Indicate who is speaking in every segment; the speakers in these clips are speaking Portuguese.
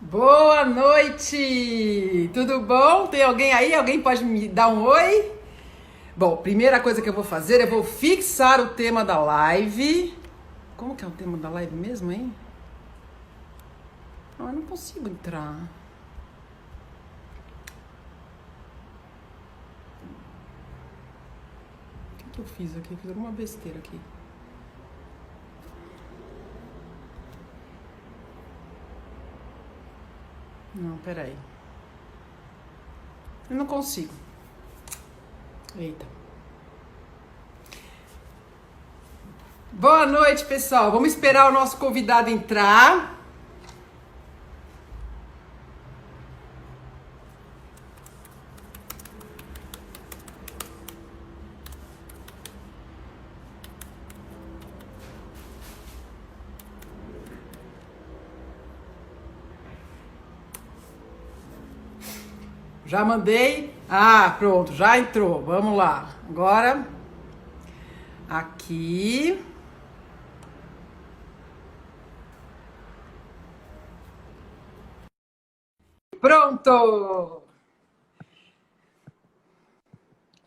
Speaker 1: Boa noite! Tudo bom? Tem alguém aí? Alguém pode me dar um oi? Bom, primeira coisa que eu vou fazer, eu vou fixar o tema da live. Como que é o tema da live mesmo, hein? Não, eu não consigo entrar. O que eu fiz aqui? Eu fiz alguma besteira aqui. Não, peraí. Eu não consigo. Eita. Boa noite, pessoal. Vamos esperar o nosso convidado entrar. Já mandei. Ah, pronto, já entrou. Vamos lá. Agora, aqui. Pronto!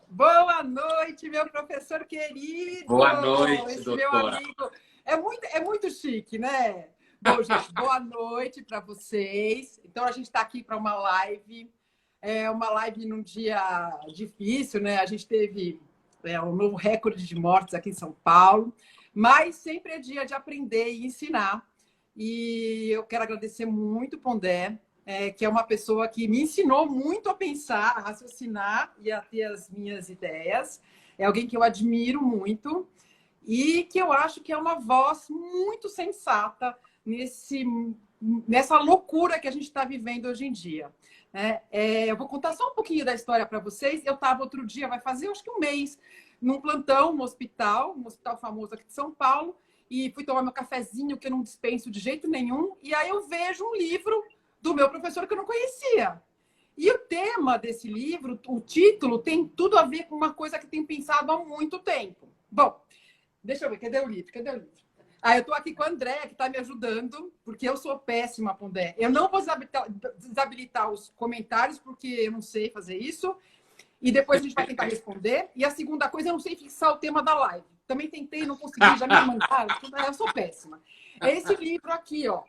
Speaker 1: Boa noite, meu professor querido!
Speaker 2: Boa noite,
Speaker 1: Esse meu
Speaker 2: doutora.
Speaker 1: amigo. É muito chique, né? Bom, gente, boa noite para vocês. Então, a gente está aqui para uma live. É uma live num dia difícil, né? A gente teve um novo recorde de mortes aqui em São Paulo, mas sempre é dia de aprender e ensinar. E eu quero agradecer muito, Pondé, que é uma pessoa que me ensinou muito a pensar, a raciocinar e a ter as minhas ideias. É alguém que eu admiro muito e que eu acho que é uma voz muito sensata nessa loucura que a gente está vivendo hoje em dia. Eu vou contar só um pouquinho da história para vocês. Eu estava outro dia, vai fazer acho que um mês, num plantão no hospital, um hospital famoso aqui de São Paulo, e fui tomar meu cafezinho, que eu não dispenso de jeito nenhum, e aí eu vejo um livro do meu professor que eu não conhecia. E o tema desse livro, o título, tem tudo a ver com uma coisa que eu tenho pensado há muito tempo. Bom, deixa eu ver, cadê o livro? Cadê o livro? Ah, eu estou aqui com a Andréa, que está me ajudando, porque eu sou péssima, Pondé. Eu não vou desabilitar os comentários, porque eu não sei fazer isso. E depois a gente vai tentar responder. E a segunda coisa, eu não sei fixar o tema da live. Também tentei, não consegui, já me mandaram. Eu sou péssima. É esse livro aqui, ó,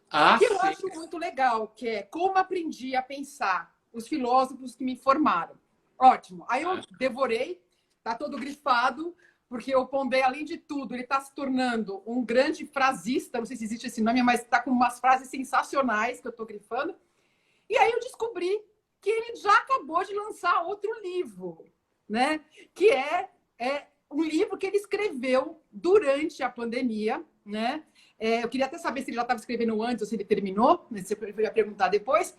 Speaker 2: Ah,
Speaker 1: que eu
Speaker 2: sim.
Speaker 1: acho muito legal, que é Como Aprendi a Pensar, os filósofos que me formaram. Ótimo. Aí eu devorei, tá todo grifado, porque o Pondé, além de tudo, ele está se tornando um grande frasista, não sei se existe esse nome, mas está com umas frases sensacionais que eu estou grifando. E aí eu descobri que ele já acabou de lançar outro livro, né? Que é um livro que ele escreveu durante a pandemia, né? Eu queria até saber se ele já estava escrevendo antes ou se ele terminou, mas eu ia perguntar depois,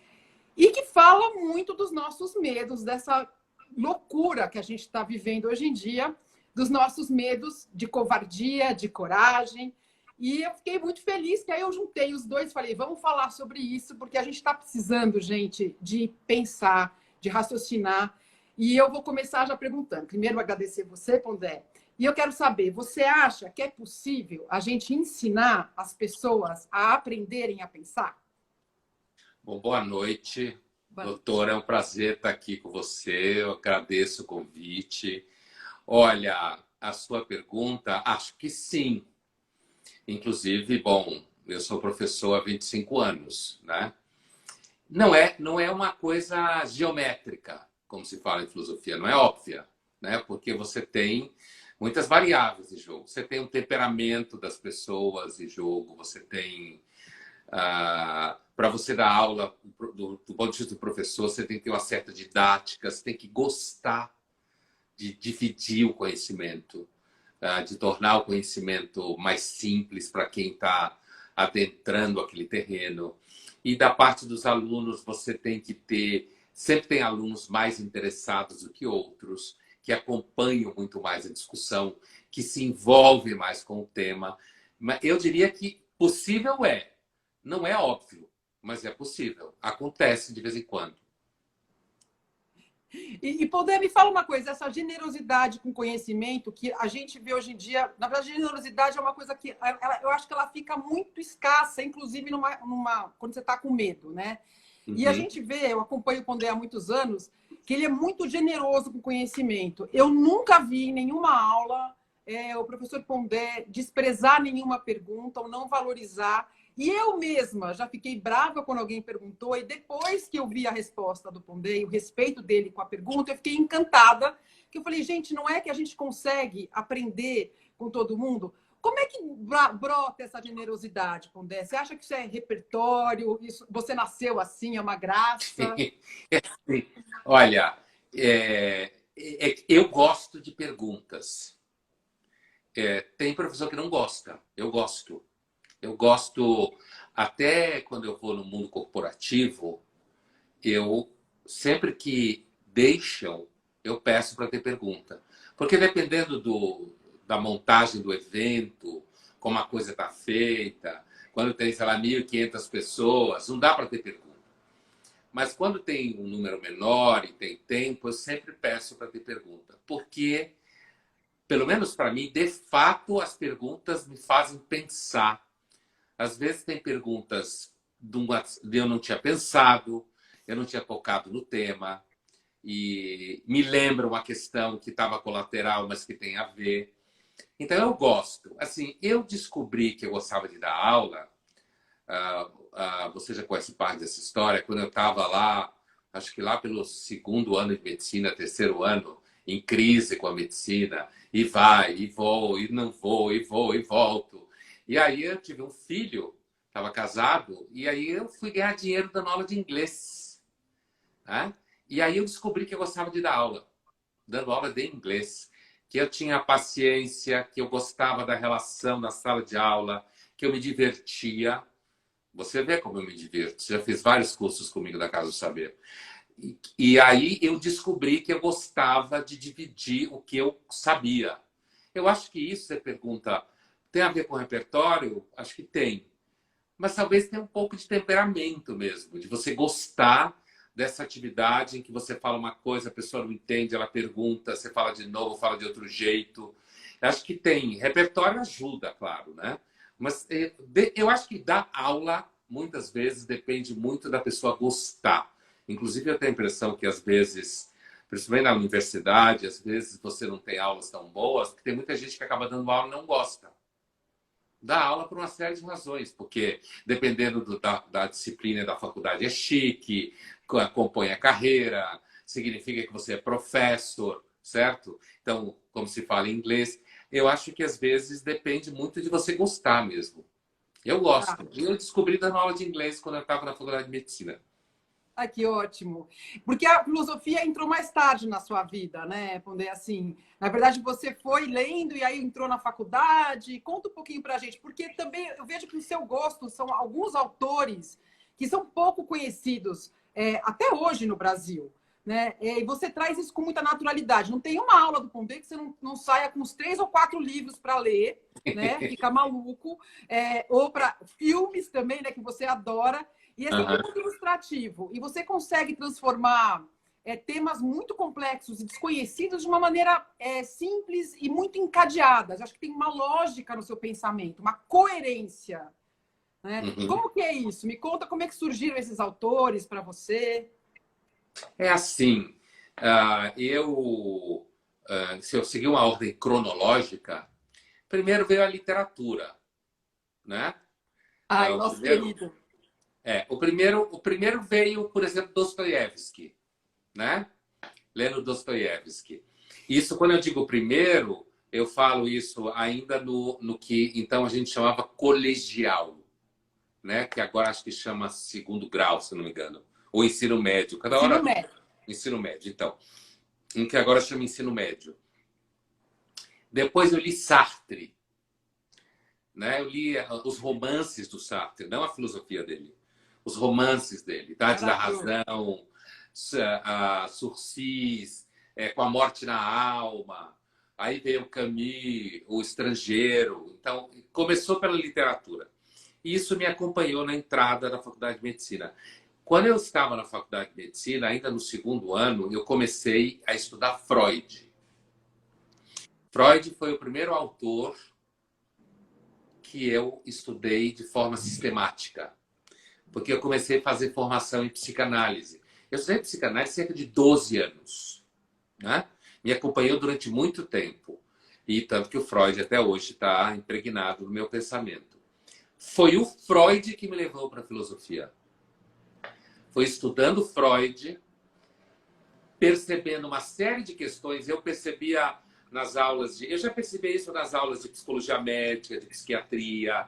Speaker 1: e que fala muito dos nossos medos, dessa loucura que a gente está vivendo hoje em dia, dos nossos medos de covardia, de coragem. E eu fiquei muito feliz que aí eu juntei os dois e falei, vamos falar sobre isso, porque a gente está precisando, gente, de pensar, de raciocinar. E eu vou começar já perguntando. Primeiro, agradecer você, Pondé. E eu quero saber, você acha que é possível a gente ensinar as pessoas a aprenderem a pensar?
Speaker 2: Bom, boa noite,
Speaker 1: Boa noite.
Speaker 2: doutora. É um prazer estar aqui com você. Eu agradeço o convite. Olha, a sua pergunta, acho que sim. Inclusive, bom, eu sou professor há 25 anos, né? Não é uma coisa geométrica, como se fala em filosofia, não é óbvia, né? Porque você tem muitas variáveis em jogo. Você tem o temperamento das pessoas em jogo, você tem para você dar aula, do ponto de vista do professor, você tem que ter uma certa didática, você tem que gostar de dividir o conhecimento, de tornar o conhecimento mais simples para quem está adentrando aquele terreno. E da parte dos alunos, você tem que ter. Sempre tem alunos mais interessados do que outros, que acompanham muito mais a discussão, que se envolvem mais com o tema. Mas eu diria que possível é. Não é óbvio, mas é possível. Acontece de vez em quando.
Speaker 1: E poder me fala uma coisa, essa generosidade com conhecimento que a gente vê hoje em dia, na verdade, a generosidade é uma coisa que eu acho que ela fica muito escassa, inclusive quando você está com medo, né? E a
Speaker 2: Uhum.
Speaker 1: gente vê, eu acompanho o Pondé há muitos anos, que ele é muito generoso com conhecimento. Eu nunca vi em nenhuma aula o professor Pondé desprezar nenhuma pergunta ou não valorizar. E eu mesma já fiquei brava quando alguém perguntou, e depois que eu vi a resposta do Pondé e o respeito dele com a pergunta, eu fiquei encantada, que eu falei, gente, não é que a gente consegue aprender com todo mundo? Como é que brota essa generosidade, Pondé? Você acha que isso é repertório? Você nasceu assim, é uma graça?
Speaker 2: Olha, eu gosto de perguntas. Tem professor que não gosta. Eu gosto. Eu gosto, até quando eu vou no mundo corporativo, eu sempre que deixam, eu peço para ter pergunta. Porque dependendo da montagem do evento, como a coisa está feita, quando tem, sei lá, 1.500 pessoas, não dá para ter pergunta. Mas quando tem um número menor e tem tempo, eu sempre peço para ter pergunta. Porque, pelo menos para mim, de fato, as perguntas me fazem pensar. Às vezes tem perguntas de eu não tinha pensado, eu não tinha tocado no tema, e me lembra uma questão que estava colateral, mas que tem a ver. Então eu gosto. Assim, eu descobri que eu gostava de dar aula. Você já conhece parte dessa história? Quando eu estava lá, acho que lá pelo segundo ano de medicina, terceiro ano, em crise com a medicina, e vai, e vou, e não vou, e vou, e volto. E aí eu tive um filho, estava casado, e aí eu fui ganhar dinheiro dando aula de inglês. Né? E aí eu descobri que eu gostava de dar aula, dando aula de inglês, que eu tinha paciência, que eu gostava da relação na sala de aula, que eu me divertia. Você vê como eu me divirto. Você já fez vários cursos comigo da Casa do Saber. E aí eu descobri que eu gostava de dividir o que eu sabia. Eu acho que isso, você pergunta, tem a ver com repertório? Acho que tem. Mas talvez tenha um pouco de temperamento mesmo, de você gostar dessa atividade em que você fala uma coisa, a pessoa não entende, ela pergunta, você fala de novo, fala de outro jeito. Acho que tem. Repertório ajuda, claro, né? Mas eu acho que dar aula, muitas vezes, depende muito da pessoa gostar. Inclusive, eu tenho a impressão que, às vezes, principalmente na universidade, às vezes você não tem aulas tão boas, porque tem muita gente que acaba dando aula e não gosta. Dá aula por uma série de razões, porque dependendo da disciplina e da faculdade é chique, acompanha a carreira, significa que você é professor, certo? Então, como se fala em inglês, eu acho que às vezes depende muito de você gostar mesmo. Eu
Speaker 1: Ah,
Speaker 2: gosto. E eu descobri dando aula de inglês quando eu estava na faculdade de medicina.
Speaker 1: ai, que ótimo. Porque a filosofia entrou mais tarde na sua vida, né? Pondé, assim, na verdade, você foi lendo e aí entrou na faculdade. Conta um pouquinho para a gente, porque também eu vejo que o seu gosto são alguns autores que são pouco conhecidos até hoje no Brasil. Né? E você traz isso com muita naturalidade. Não tem uma aula do Pondé que você não saia com uns 3 ou 4 livros para ler, né? Fica maluco. Ou para filmes também, né? Que você adora. E é sempre
Speaker 2: Aham.
Speaker 1: muito ilustrativo. E você consegue transformar temas muito complexos e desconhecidos de uma maneira simples e muito encadeada. Acho que tem uma lógica no seu pensamento, uma coerência. Né?
Speaker 2: Uhum.
Speaker 1: Como que é isso? Me conta como é que surgiram esses autores para você.
Speaker 2: É assim, se eu seguir uma ordem cronológica, primeiro veio a literatura, né?
Speaker 1: Ai,
Speaker 2: O
Speaker 1: nosso
Speaker 2: primeiro,
Speaker 1: querido.
Speaker 2: o primeiro veio, por exemplo, Dostoiévski, né? Lendo Dostoiévski. Isso, quando eu digo primeiro, eu falo isso ainda no que então a gente chamava colegial, né? Que agora acho que chama segundo grau, se não me engano, ou ensino médio. Cada
Speaker 1: Ensino
Speaker 2: hora
Speaker 1: médio.
Speaker 2: ensino médio, então, em que agora chama ensino médio. Depois eu li Sartre, né? Eu li os romances do Sartre, não a filosofia dele, os romances dele, Idade da
Speaker 1: Maravilhoso.
Speaker 2: Razão, Sursis, Com a Morte na Alma. Aí veio o Camus, O Estrangeiro. Então, começou pela literatura. E isso me acompanhou na entrada da Faculdade de Medicina. Quando eu estava na faculdade de medicina, ainda no segundo ano, eu comecei a estudar Freud. Freud foi o primeiro autor que eu estudei de forma sistemática, porque eu comecei a fazer formação em psicanálise. Eu estudei psicanálise cerca de 12 anos, né? Me acompanhou durante muito tempo. E tanto que o Freud até hoje está impregnado no meu pensamento. Foi o Freud que me levou para a filosofia. Foi estudando Freud, percebendo uma série de questões. Eu percebia nas aulas de... Eu já percebi isso nas aulas de psicologia médica, de psiquiatria,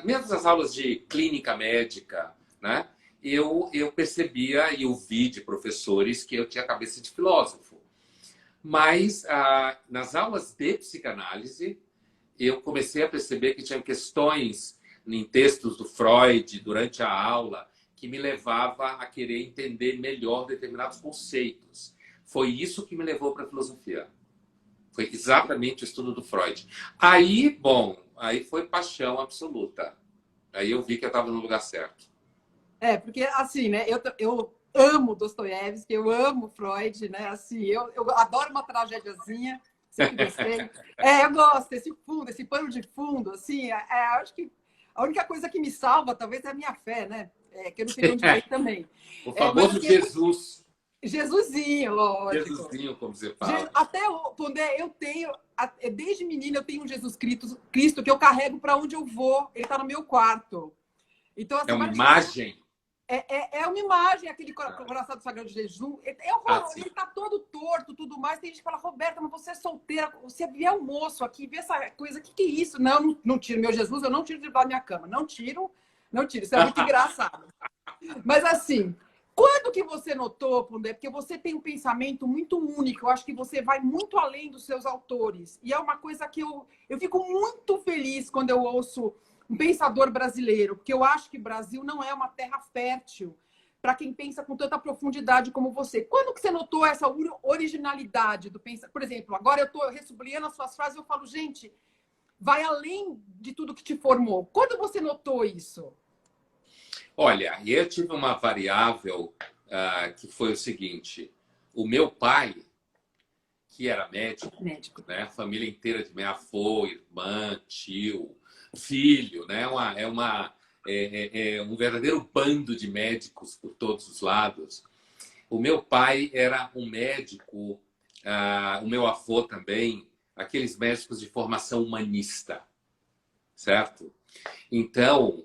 Speaker 2: mesmo nas aulas de clínica médica, né? Eu percebia e ouvi de professores que eu tinha cabeça de filósofo. Mas nas aulas de psicanálise, eu comecei a perceber que tinha questões em textos do Freud durante a aula que me levava a querer entender melhor determinados conceitos. Foi isso que me levou para a filosofia. Foi exatamente o estudo do Freud. Aí, bom, aí foi paixão absoluta. Aí eu vi que eu estava no lugar certo.
Speaker 1: Porque assim, né? Eu amo Dostoiévski, eu amo Freud, né? Assim, eu adoro uma tragédiazinha, sempre gostei. Eu gosto desse fundo, esse pano de fundo, assim. Acho que a única coisa que me salva, talvez, é a minha fé, né? Que eu não sei de onde vem também.
Speaker 2: O famoso Jesus.
Speaker 1: Jesusinho, lógico.
Speaker 2: Jesusinho, como você fala.
Speaker 1: Até, Pondé, eu tenho, desde menina, eu tenho um Jesus Cristo que eu carrego para onde eu vou. Ele está no meu quarto. Então, assim,
Speaker 2: é uma imagem?
Speaker 1: É uma imagem, aquele coração do Sagrado de Jejum. É horroroso, ele está todo torto, tudo mais. Tem gente que fala, Roberta, mas você é solteira, você vier almoço aqui, vê essa coisa, o que é isso? Não tiro meu Jesus, eu não tiro de baixo da minha cama. Não tiro. Isso é muito engraçado. Mas assim, quando que você notou, Pondé? Porque você tem um pensamento muito único, eu acho que você vai muito além dos seus autores. E é uma coisa que eu fico muito feliz quando eu ouço um pensador brasileiro, porque eu acho que o Brasil não é uma terra fértil para quem pensa com tanta profundidade como você. Quando que você notou essa originalidade do pensamento? Por exemplo, agora eu estou resublinhando as suas frases e eu falo, gente, vai além de tudo que te formou. Quando você notou isso?
Speaker 2: Olha, eu tive uma variável que foi o seguinte. O meu pai, que era médico, né? A família inteira de minha avó, irmã, tio, filho, né? É um verdadeiro bando de médicos por todos os lados. O meu pai era um médico, o meu avô também, aqueles médicos de formação humanista, certo? Então,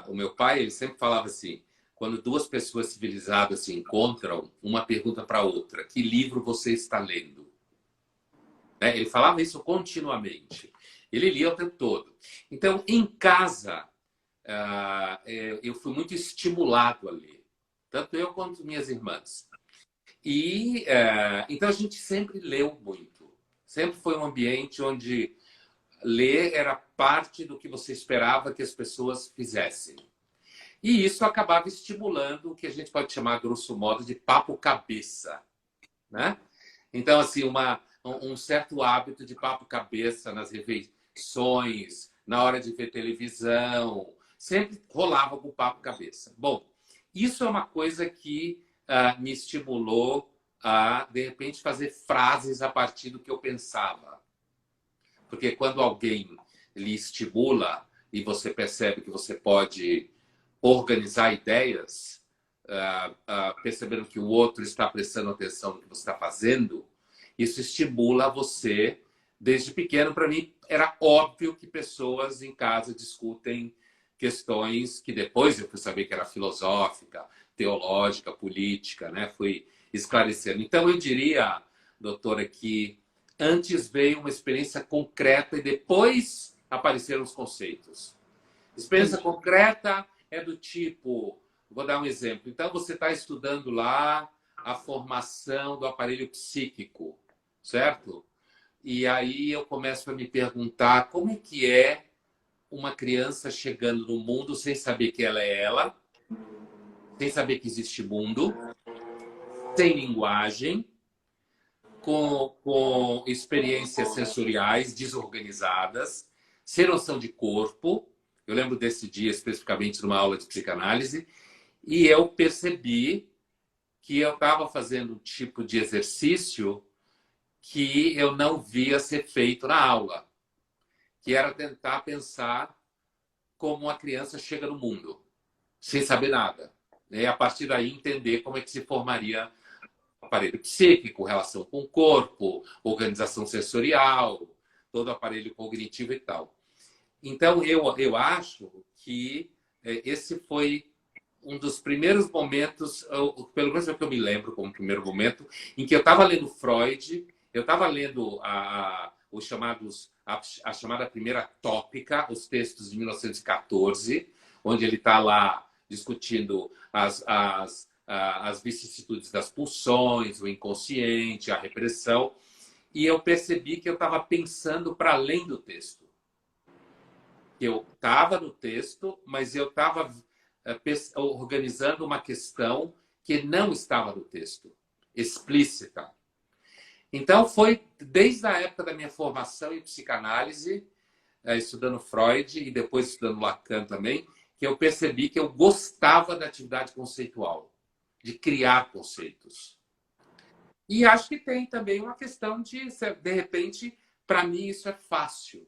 Speaker 2: o meu pai ele sempre falava assim, quando duas pessoas civilizadas se encontram, uma pergunta para a outra, que livro você está lendo? Ele falava isso continuamente. Ele lia o tempo todo. Então, em casa, eu fui muito estimulado a ler. Tanto eu quanto minhas irmãs. E, então, a gente sempre leu muito. Sempre foi um ambiente onde ler era parte do que você esperava que as pessoas fizessem. E isso acabava estimulando o que a gente pode chamar, grosso modo, de papo-cabeça. Né? Então, assim, um certo hábito de papo-cabeça nas refeições, na hora de ver televisão, sempre rolava com papo-cabeça. Bom, isso é uma coisa que me estimulou a, de repente, fazer frases a partir do que eu pensava. Porque quando alguém lhe estimula e você percebe que você pode organizar ideias, percebendo que o outro está prestando atenção no que você está fazendo, isso estimula você desde pequeno. Para mim, era óbvio que pessoas em casa discutem questões que depois eu fui saber que era filosófica, teológica, política, né? Fui esclarecendo. Então, eu diria, doutora, que antes veio uma experiência concreta e depois apareceram os conceitos. Experiência concreta é do tipo, vou dar um exemplo. Então, você está estudando lá a formação do aparelho psíquico, certo? E aí eu começo a me perguntar como é que é uma criança chegando no mundo sem saber que ela é ela, sem saber que existe mundo, sem linguagem, com experiências sensoriais desorganizadas, sem noção de corpo. Eu lembro desse dia especificamente numa aula de psicanálise. E eu percebi que eu estava fazendo um tipo de exercício que eu não via ser feito na aula, que era tentar pensar como uma criança chega no mundo, sem saber nada. E a partir daí entender como é que se formaria o aparelho psíquico, relação com o corpo, organização sensorial, todo o aparelho cognitivo e tal. Então, eu acho que esse foi um dos primeiros momentos, pelo menos é o que eu me lembro como primeiro momento, em que eu estava lendo Freud, eu estava lendo os chamados, a chamada primeira tópica, os textos de 1914, onde ele está lá discutindo as vicissitudes das pulsões, o inconsciente, a repressão, e eu percebi que eu estava pensando para além do texto. Eu estava no texto, mas eu estava organizando uma questão que não estava no texto, explícita. Então, foi desde a época da minha formação em psicanálise, estudando Freud e depois estudando Lacan também, que eu percebi que eu gostava da atividade conceitual, de criar conceitos. E acho que tem também uma questão de repente, para mim isso é fácil.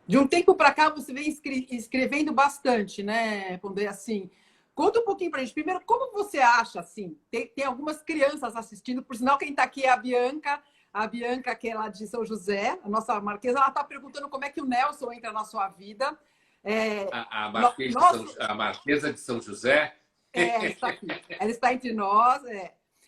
Speaker 1: De um tempo para cá, você vem escrevendo bastante, né, Pondé? Assim, conta um pouquinho para a gente. Primeiro, como você acha, assim, tem algumas crianças assistindo, por sinal, quem está aqui é a Bianca, que é lá de São José, a nossa marquesa, ela está perguntando como é que o Nelson entra na sua vida.
Speaker 2: A Marquesa de São José?
Speaker 1: Ela está aqui. Ela está entre nós,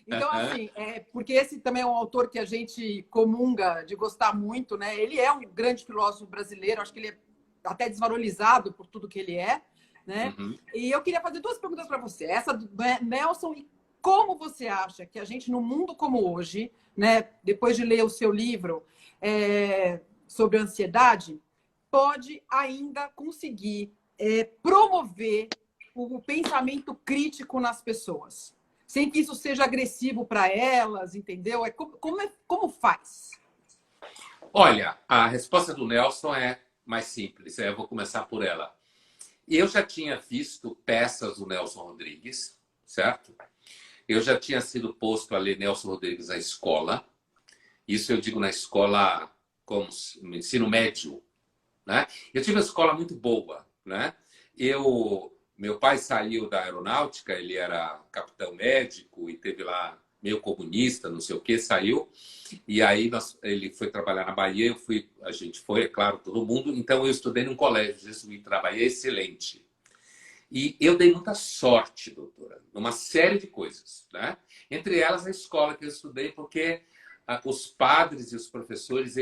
Speaker 1: Então, assim, porque esse também é um autor que a gente comunga de gostar muito, né? Ele é um grande filósofo brasileiro, acho que ele é até desvalorizado por tudo que ele é, né?
Speaker 2: Uhum.
Speaker 1: E eu queria fazer duas perguntas para você. Essa do Nelson, e como você acha que a gente, num mundo como hoje, né, depois de ler o seu livro sobre ansiedade, pode ainda conseguir promover o pensamento crítico nas pessoas? Sem que isso seja agressivo para elas, entendeu? Como faz?
Speaker 2: Olha, a resposta do Nelson é mais simples. Eu vou começar por ela. Eu já tinha visto peças do Nelson Rodrigues, certo? Eu já tinha sido posto a ler Nelson Rodrigues na escola. Isso eu digo na escola como no ensino médio, né? Eu tive uma escola muito boa, né? Meu pai saiu da aeronáutica, ele era capitão médico e teve lá meio comunista, não sei o que, saiu. E aí ele foi trabalhar na Bahia, a gente foi, é claro, todo mundo. Então eu estudei num colégio jesuíta da Bahia excelente. E eu dei muita sorte, doutora, numa série de coisas, né? Entre elas a escola que eu estudei, porque os padres e os professores,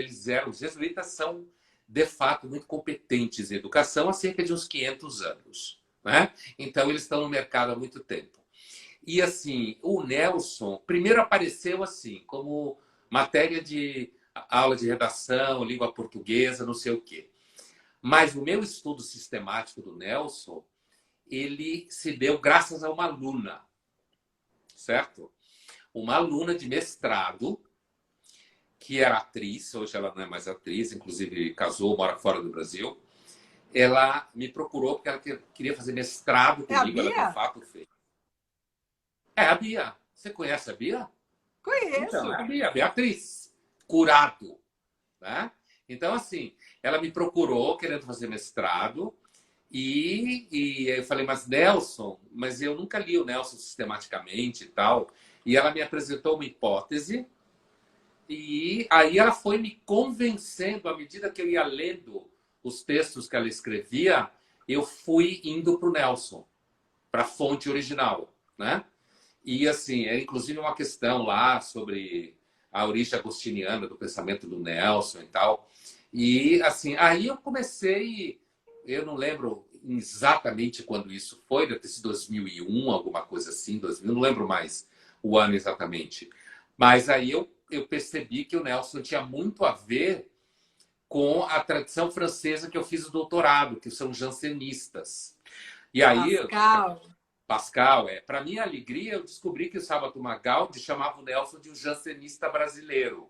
Speaker 2: os jesuítas são, de fato, muito competentes em educação há cerca de uns 500 anos. Né? Então, eles estão no mercado há muito tempo. E, assim, o Nelson primeiro apareceu assim, como matéria de aula de redação, língua portuguesa, não sei o quê. Mas o meu estudo sistemático do Nelson, ele se deu graças a uma aluna, certo? Uma aluna de mestrado, que era atriz, hoje ela não é mais atriz, inclusive casou, mora fora do Brasil. Ela me procurou porque ela queria fazer mestrado comigo. Ela de fato fez. É a Bia. Você conhece a Bia?
Speaker 1: Conheço.
Speaker 2: Então, é a Bia, Beatriz Curado. Né? Então, assim, ela me procurou querendo fazer mestrado e eu falei, mas Nelson, mas eu nunca li o Nelson sistematicamente e tal. E ela me apresentou uma hipótese e aí ela foi me convencendo à medida que eu ia lendo os textos que ela escrevia, eu fui indo para o Nelson, para a fonte original, né? E, assim, inclusive uma questão lá sobre a origem agostiniana do pensamento do Nelson e tal. E, assim, aí eu comecei, eu não lembro exatamente quando isso foi, deve ter sido 2001, alguma coisa assim, 2000, não lembro mais o ano exatamente. Mas aí eu percebi que o Nelson tinha muito a ver com a tradição francesa que eu fiz o doutorado, que são jansenistas. E aí, Pascal, para minha alegria, eu descobri que o Sábato Magaldi chamava o Nelson de um jansenista brasileiro.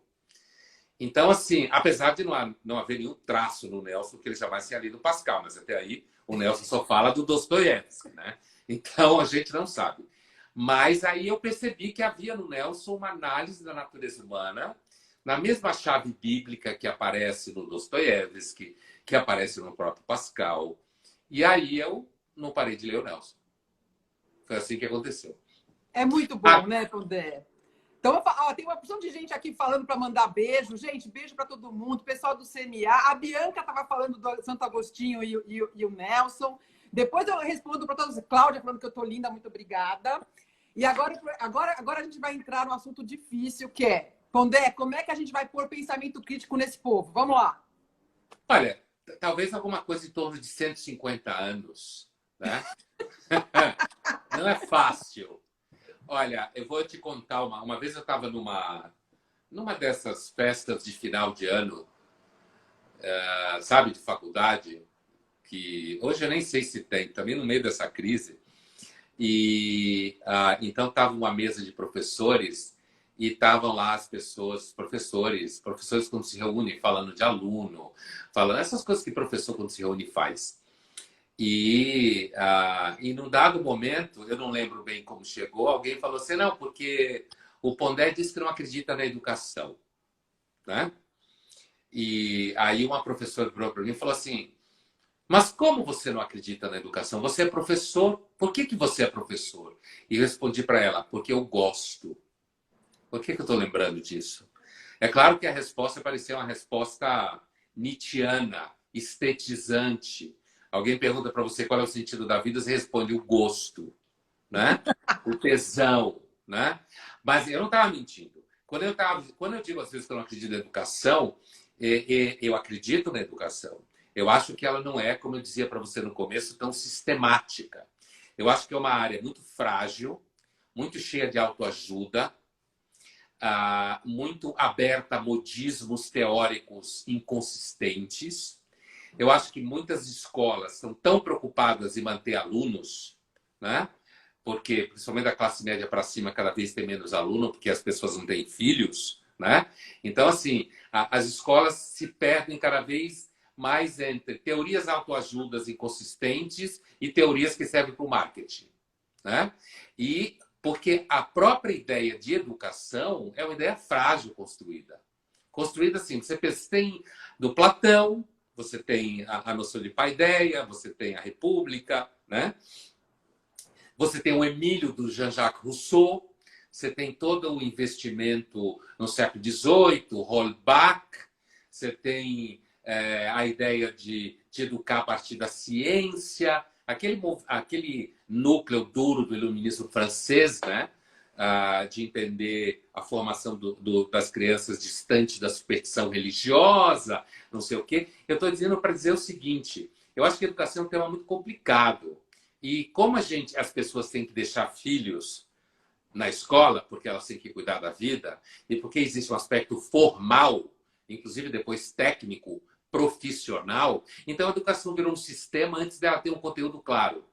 Speaker 2: Então, assim, apesar de não haver nenhum traço no Nelson que ele jamais tinha lido Pascal, mas até aí o Nelson só fala do Dostoiévski, né? Então, a gente não sabe. Mas aí eu percebi que havia no Nelson uma análise da natureza humana, na mesma chave bíblica que aparece no Dostoiévski, que aparece no próprio Pascal. E aí eu não parei de ler o Nelson. Foi assim que aconteceu.
Speaker 1: É muito bom, né, Pondé? Então, ó, tem uma porção de gente aqui falando para mandar beijo. Gente, beijo para todo mundo. Pessoal do CMA. A Bianca estava falando do Santo Agostinho e o Nelson. Depois eu respondo para todos. Cláudia falando que eu estou linda, muito obrigada. E agora a gente vai entrar num assunto difícil, que é, Pondé, como é que a gente vai pôr pensamento crítico nesse povo? Vamos lá.
Speaker 2: Olha, talvez alguma coisa em torno de 150 anos, né? Não é fácil. Olha, eu vou te contar uma vez eu estava numa dessas festas de final de ano, sabe, de faculdade, que hoje eu nem sei se tem, também no meio dessa crise. E então estava uma mesa de professores e estavam lá as pessoas, professores quando se reúnem falando de aluno, falando essas coisas que professor quando se reúne faz. E num dado momento, eu não lembro bem como chegou, alguém falou assim, não, porque o Pondé disse que não acredita na educação, né? E aí uma professora virou para mim e falou assim, mas como você não acredita na educação? Você é professor, por que você é professor? E eu respondi para ela, porque eu gosto. Por que eu estou lembrando disso? É claro que a resposta parecia uma resposta nietzschiana, estetizante. Alguém pergunta para você qual é o sentido da vida, você responde o gosto, né? O tesão, né? Mas eu não estava mentindo. Quando eu digo às vezes que eu não acredito na educação, eu acredito na educação. Eu acho que ela não é, como eu dizia para você no começo, tão sistemática. Eu acho que é uma área muito frágil, muito cheia de autoajuda, muito aberta a modismos teóricos inconsistentes. Eu acho que muitas escolas estão tão preocupadas em manter alunos, né? Porque, principalmente da classe média para cima, cada vez tem menos aluno, porque as pessoas não têm filhos, né? Então, assim, as escolas se perdem cada vez mais entre teorias autoajudas inconsistentes e teorias que servem para o marketing, né? E porque a própria ideia de educação é uma ideia frágil construída. Construída assim, você tem do Platão, você tem a noção de paideia, você tem a República, né? Você tem o Emílio do Jean-Jacques Rousseau, você tem todo o investimento no século XVIII, Holbach, você tem a ideia de educar a partir da ciência, aquele núcleo duro do iluminismo francês, né? De entender a formação das crianças distante da superstição religiosa, não sei o quê. Eu estou dizendo para dizer o seguinte, eu acho que a educação é um tema muito complicado. E como as pessoas têm que deixar filhos na escola, porque elas têm que cuidar da vida, e porque existe um aspecto formal, inclusive depois técnico, profissional, então a educação virou um sistema antes dela ter um conteúdo claro.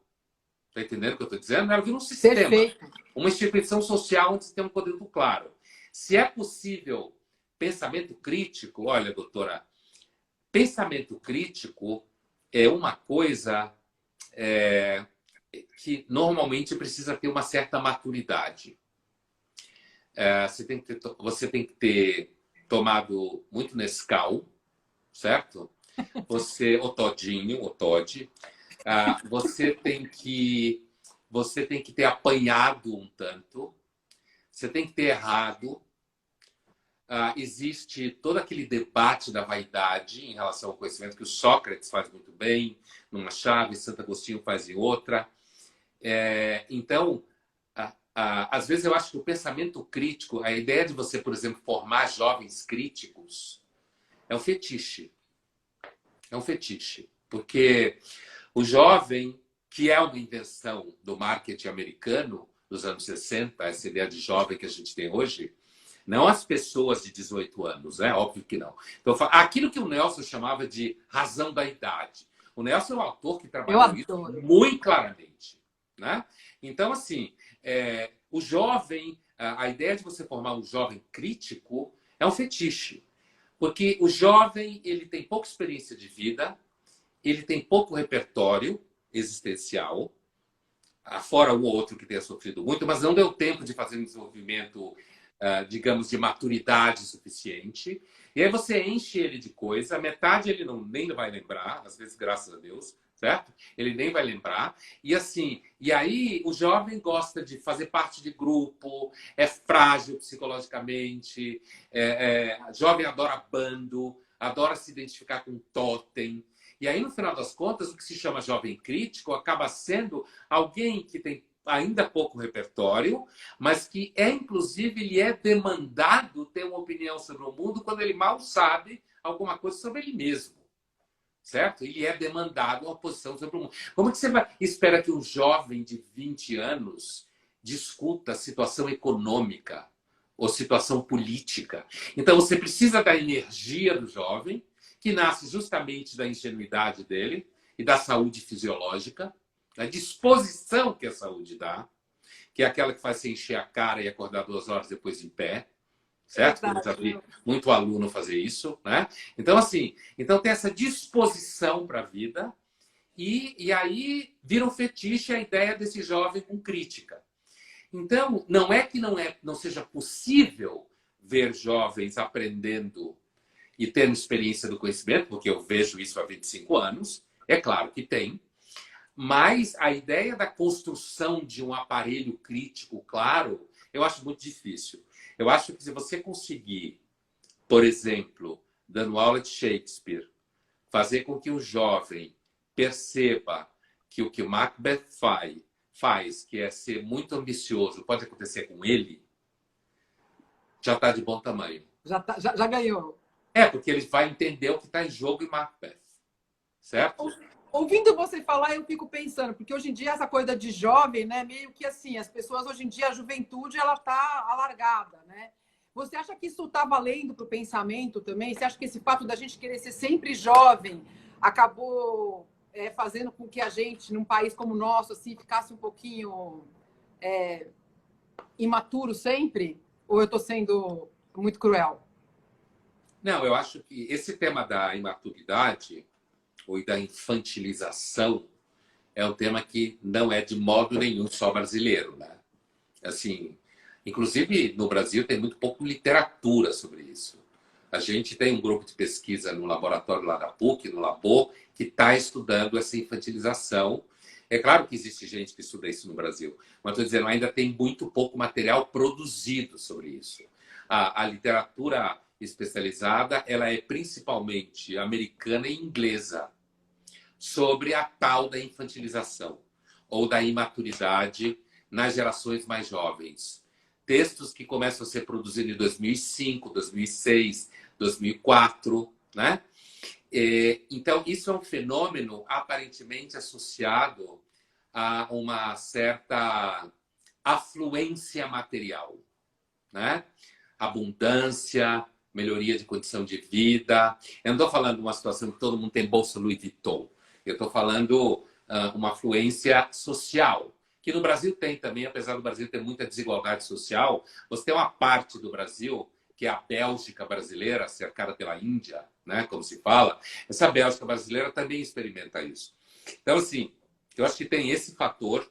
Speaker 2: Está entendendo o que eu estou dizendo? Ela virou um sistema,
Speaker 1: Perfeito.
Speaker 2: uma instituição social antes de ter um conteúdo claro. Se é possível pensamento crítico, olha, doutora, pensamento crítico é uma coisa que normalmente precisa ter uma certa maturidade. Você tem que ter tomado muito Nescau, certo? O Todinho, o Todd. Você tem que ter apanhado um tanto. Você tem que ter errado. Existe todo aquele debate da vaidade em relação ao conhecimento que o Sócrates faz muito bem, numa chave, Santo Agostinho faz em outra. Então, às vezes eu acho que o pensamento crítico, a ideia de você, por exemplo, formar jovens críticos, é um fetiche. É um fetiche. Porque o jovem, que é uma invenção do marketing americano dos anos 60, essa ideia de jovem que a gente tem hoje, não as pessoas de 18 anos, né? Óbvio que não. Então, aquilo que o Nelson chamava de razão da idade. O Nelson é um autor que trabalhou isso muito claramente, né? Então, assim, o jovem, a ideia de você formar um jovem crítico é um fetiche. Porque o jovem, ele tem pouca experiência de vida, ele tem pouco repertório existencial, fora um ou outro que tenha sofrido muito, mas não deu tempo de fazer um desenvolvimento, digamos, de maturidade suficiente. E aí você enche ele de coisa, metade ele nem vai lembrar, às vezes, graças a Deus, certo? Ele nem vai lembrar. E assim, e aí o jovem gosta de fazer parte de grupo, é frágil psicologicamente, jovem adora bando, adora se identificar com totem. E aí, no final das contas, o que se chama jovem crítico acaba sendo alguém que tem ainda pouco repertório, mas que inclusive, ele é demandado ter uma opinião sobre o mundo quando ele mal sabe alguma coisa sobre ele mesmo. Certo? Ele é demandado uma posição sobre o mundo. Como é que você espera que um jovem de 20 anos discuta a situação econômica ou situação política? Então, você precisa da energia do jovem, que nasce justamente da ingenuidade dele e da saúde fisiológica, da disposição que a saúde dá, que é aquela que faz você encher a cara e acordar 2 horas depois em pé, certo? Eu já vi muito aluno fazer isso, né? Então, assim, tem essa disposição para a vida e aí vira um fetiche a ideia desse jovem com crítica. Então, não é que não seja possível ver jovens aprendendo e tendo experiência do conhecimento, porque eu vejo isso há 25 anos, é claro que tem, mas a ideia da construção de um aparelho crítico claro, eu acho muito difícil. Eu acho que se você conseguir, por exemplo, dando aula de Shakespeare, fazer com que um jovem perceba que o que o Macbeth faz, que é ser muito ambicioso, pode acontecer com ele, já está de bom tamanho.
Speaker 1: Já ganhou.
Speaker 2: Porque ele vai entender o que está em jogo em Macbeth. Certo?
Speaker 1: Ouvindo você falar, eu fico pensando, porque hoje em dia essa coisa de jovem, né, meio que assim, as pessoas hoje em dia, a juventude, ela tá alargada, né? Você acha que isso está valendo para o pensamento também? Você acha que esse fato da gente querer ser sempre jovem acabou fazendo com que a gente, num país como o nosso, assim, ficasse um pouquinho imaturo sempre? Ou eu estou sendo muito cruel?
Speaker 2: Não, eu acho que esse tema da imaturidade ou da infantilização é um tema que não é de modo nenhum só brasileiro, né? Assim, inclusive no Brasil tem muito pouco literatura sobre isso. A gente tem um grupo de pesquisa no laboratório lá da PUC, no Labor, que está estudando essa infantilização. É claro que existe gente que estuda isso no Brasil, mas estou dizendo, ainda tem muito pouco material produzido sobre isso. A literatura especializada, ela é principalmente americana e inglesa, sobre a tal da infantilização ou da imaturidade nas gerações mais jovens. Textos que começam a ser produzidos em 2005, 2006, 2004, né? Então, isso é um fenômeno aparentemente associado a uma certa afluência material, né? Abundância, melhoria de condição de vida. Eu não estou falando de uma situação que todo mundo tem bolsa Louis Vuitton. Eu estou falando uma afluência social, que no Brasil tem também, apesar do Brasil ter muita desigualdade social. Você tem uma parte do Brasil, que é a Bélgica brasileira, cercada pela Índia, né, como se fala. Essa Bélgica brasileira também experimenta isso. Então, assim, eu acho que tem esse fator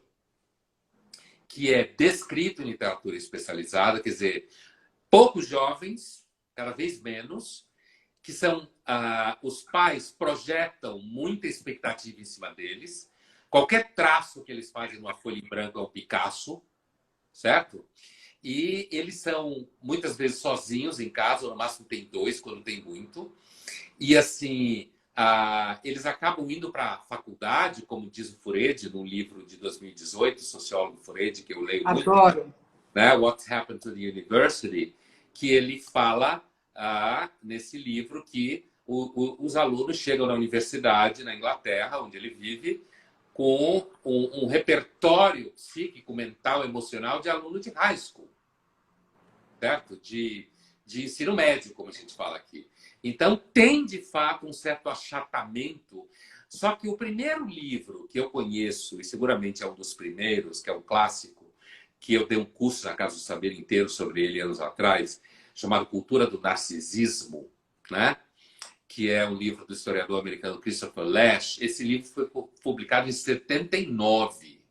Speaker 2: que é descrito em literatura especializada, quer dizer, poucos jovens, cada vez menos, que são os pais projetam muita expectativa em cima deles. Qualquer traço que eles fazem numa folha em branco é um Picasso, certo? E eles são muitas vezes sozinhos em casa, ou no máximo tem 2, quando tem muito. E assim, eles acabam indo para a faculdade, como diz o Furedi, num livro de 2018, o sociólogo Furedi, que eu leio muito.
Speaker 1: Adoro.
Speaker 2: Né? What Happened to the University, que ele fala nesse livro que os alunos chegam na universidade, na Inglaterra, onde ele vive, com um repertório psíquico, mental, emocional de aluno de high school, certo? De ensino médio, como a gente fala aqui. Então, tem, de fato, um certo achatamento. Só que o primeiro livro que eu conheço, e seguramente é um dos primeiros, que é um clássico, que eu dei um curso na Casa do Saber inteiro sobre ele anos atrás, chamado Cultura do Narcisismo, né? Que é um livro do historiador americano Christopher Lasch. Esse livro foi publicado em 79.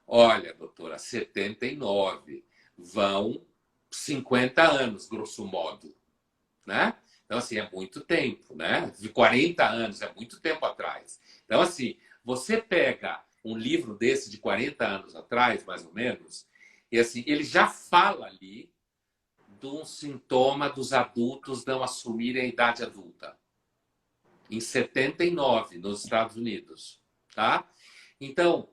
Speaker 2: Olha, doutora, 79 vão 50 anos, grosso modo, né? Então, assim, é muito tempo, né? De 40 anos, é muito tempo atrás. Então, assim, você pega um livro desse de 40 anos atrás, mais ou menos, e assim, ele já fala ali de um sintoma dos adultos não assumirem a idade adulta. Em 79, nos Estados Unidos, tá? Então,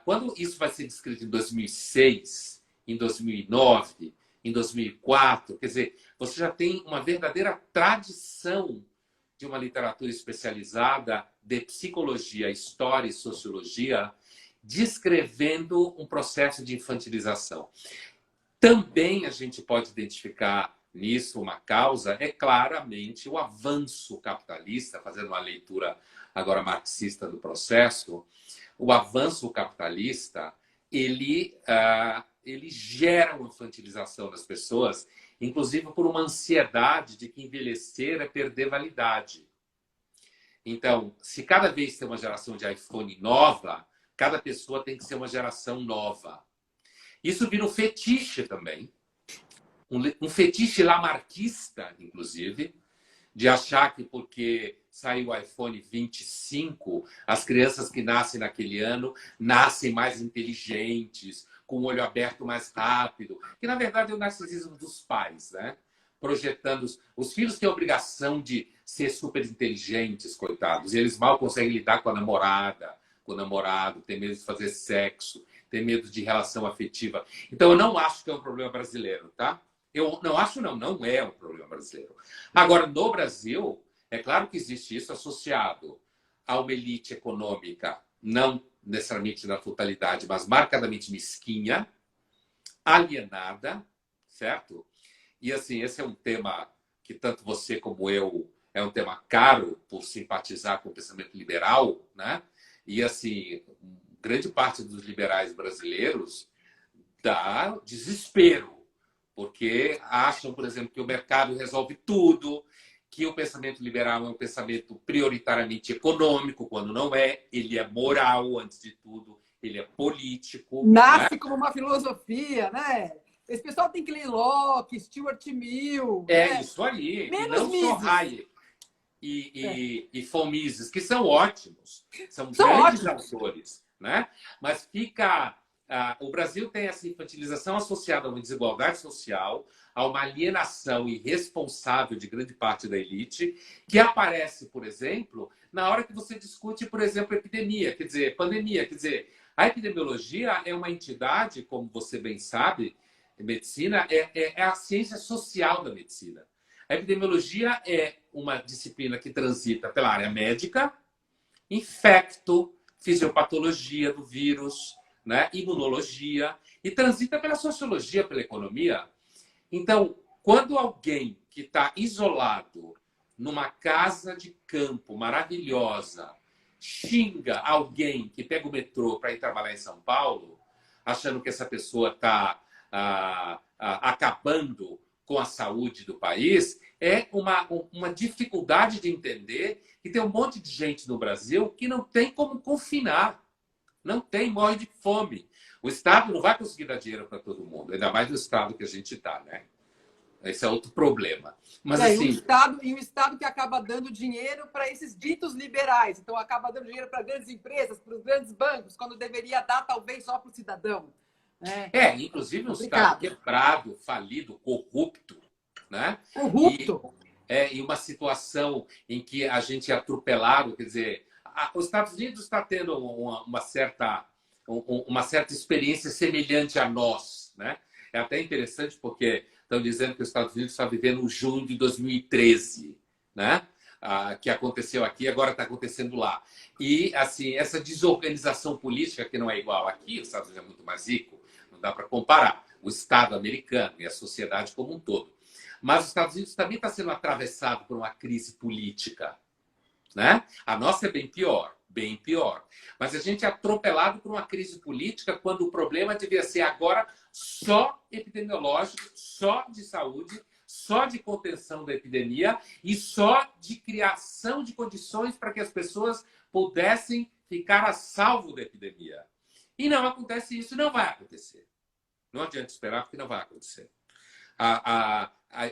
Speaker 2: quando isso vai ser descrito em 2006, em 2009, em 2004, quer dizer, você já tem uma verdadeira tradição de uma literatura especializada de psicologia, história e sociologia descrevendo um processo de infantilização. Também a gente pode identificar nisso uma causa, é claramente o avanço capitalista, fazendo uma leitura agora marxista do processo, o avanço capitalista, ele gera uma infantilização das pessoas, inclusive por uma ansiedade de que envelhecer é perder validade. Então, se cada vez tem uma geração de iPhone nova, cada pessoa tem que ser uma geração nova. Isso vira um fetiche também, um fetiche lamarquista, inclusive, de achar que porque saiu o iPhone 25, as crianças que nascem naquele ano nascem mais inteligentes, com o olho aberto mais rápido, que na verdade é o narcisismo dos pais, né? Projetando os filhos têm a obrigação de ser super inteligentes, coitados, e eles mal conseguem lidar com a namorada, com o namorado, tem medo de fazer sexo, tem medo de relação afetiva. Então eu não acho que é um problema brasileiro, tá? Eu não acho, não é um problema brasileiro. Agora, no Brasil, é claro que existe isso associado a uma elite econômica, não necessariamente na totalidade, mas marcadamente mesquinha, alienada, certo? E, assim, esse é um tema que tanto você como eu é um tema caro por simpatizar com o pensamento liberal, né? E, assim, grande parte dos liberais brasileiros dá desespero, porque acham, por exemplo, que o mercado resolve tudo, que o pensamento liberal é um pensamento prioritariamente econômico, quando não é. Ele é moral, antes de tudo, ele é político.
Speaker 1: Nasce
Speaker 2: Né?
Speaker 1: como uma filosofia, né? Esse pessoal tem que ler Locke, Stuart Mill,
Speaker 2: É
Speaker 1: né?
Speaker 2: isso aí. E
Speaker 1: Menos
Speaker 2: não só
Speaker 1: Mises.
Speaker 2: Hayek e von Mises, que são ótimos, são
Speaker 1: São
Speaker 2: grandes
Speaker 1: ótimos.
Speaker 2: autores, né? Mas fica... o Brasil tem essa infantilização associada a uma desigualdade social, a uma alienação irresponsável de grande parte da elite, que aparece, por exemplo, na hora que você discute, por exemplo, epidemia, quer dizer, pandemia. Quer dizer, a epidemiologia é uma entidade, como você bem sabe, medicina é a ciência social da medicina. A epidemiologia é uma disciplina que transita pela área médica, infecto, fisiopatologia do vírus, né? Imunologia, e transita pela sociologia, pela economia. Então, quando alguém que está isolado numa casa de campo maravilhosa xinga alguém que pega o metrô para ir trabalhar em São Paulo, achando que essa pessoa está acabando com a saúde do país, é uma dificuldade de entender que tem um monte de gente no Brasil que não tem como confinar. Não tem, morre de fome. O Estado não vai conseguir dar dinheiro para todo mundo, ainda mais no estado que a gente está, né? Esse é outro problema. Mas,
Speaker 1: E um
Speaker 2: assim,
Speaker 1: estado que acaba dando dinheiro para esses ditos liberais. Então, acaba dando dinheiro para grandes empresas, para os grandes bancos, quando deveria dar, talvez, só para o cidadão. Né?
Speaker 2: inclusive um Estado
Speaker 1: Complicado.
Speaker 2: quebrado, falido, corrupto, né? E,
Speaker 1: Corrupto.
Speaker 2: e uma situação em que a gente é atropelado, quer dizer, os Estados Unidos está tendo uma certa experiência semelhante a nós, né? É até interessante porque estão dizendo que os Estados Unidos está vivendo o junho de 2013, né? Que aconteceu aqui, agora está acontecendo lá. E, assim, essa desorganização política, que não é igual aqui, os Estados Unidos é muito mais rico, não dá para comparar o Estado americano e a sociedade como um todo. Mas os Estados Unidos também está sendo atravessado por uma crise política, né? A nossa é bem pior, bem pior. Mas a gente é atropelado por uma crise política quando o problema devia ser agora só epidemiológico, só de saúde, só de contenção da epidemia e só de criação de condições para que as pessoas pudessem ficar a salvo da epidemia. E não acontece isso, não vai acontecer. Não adianta esperar, porque não vai acontecer.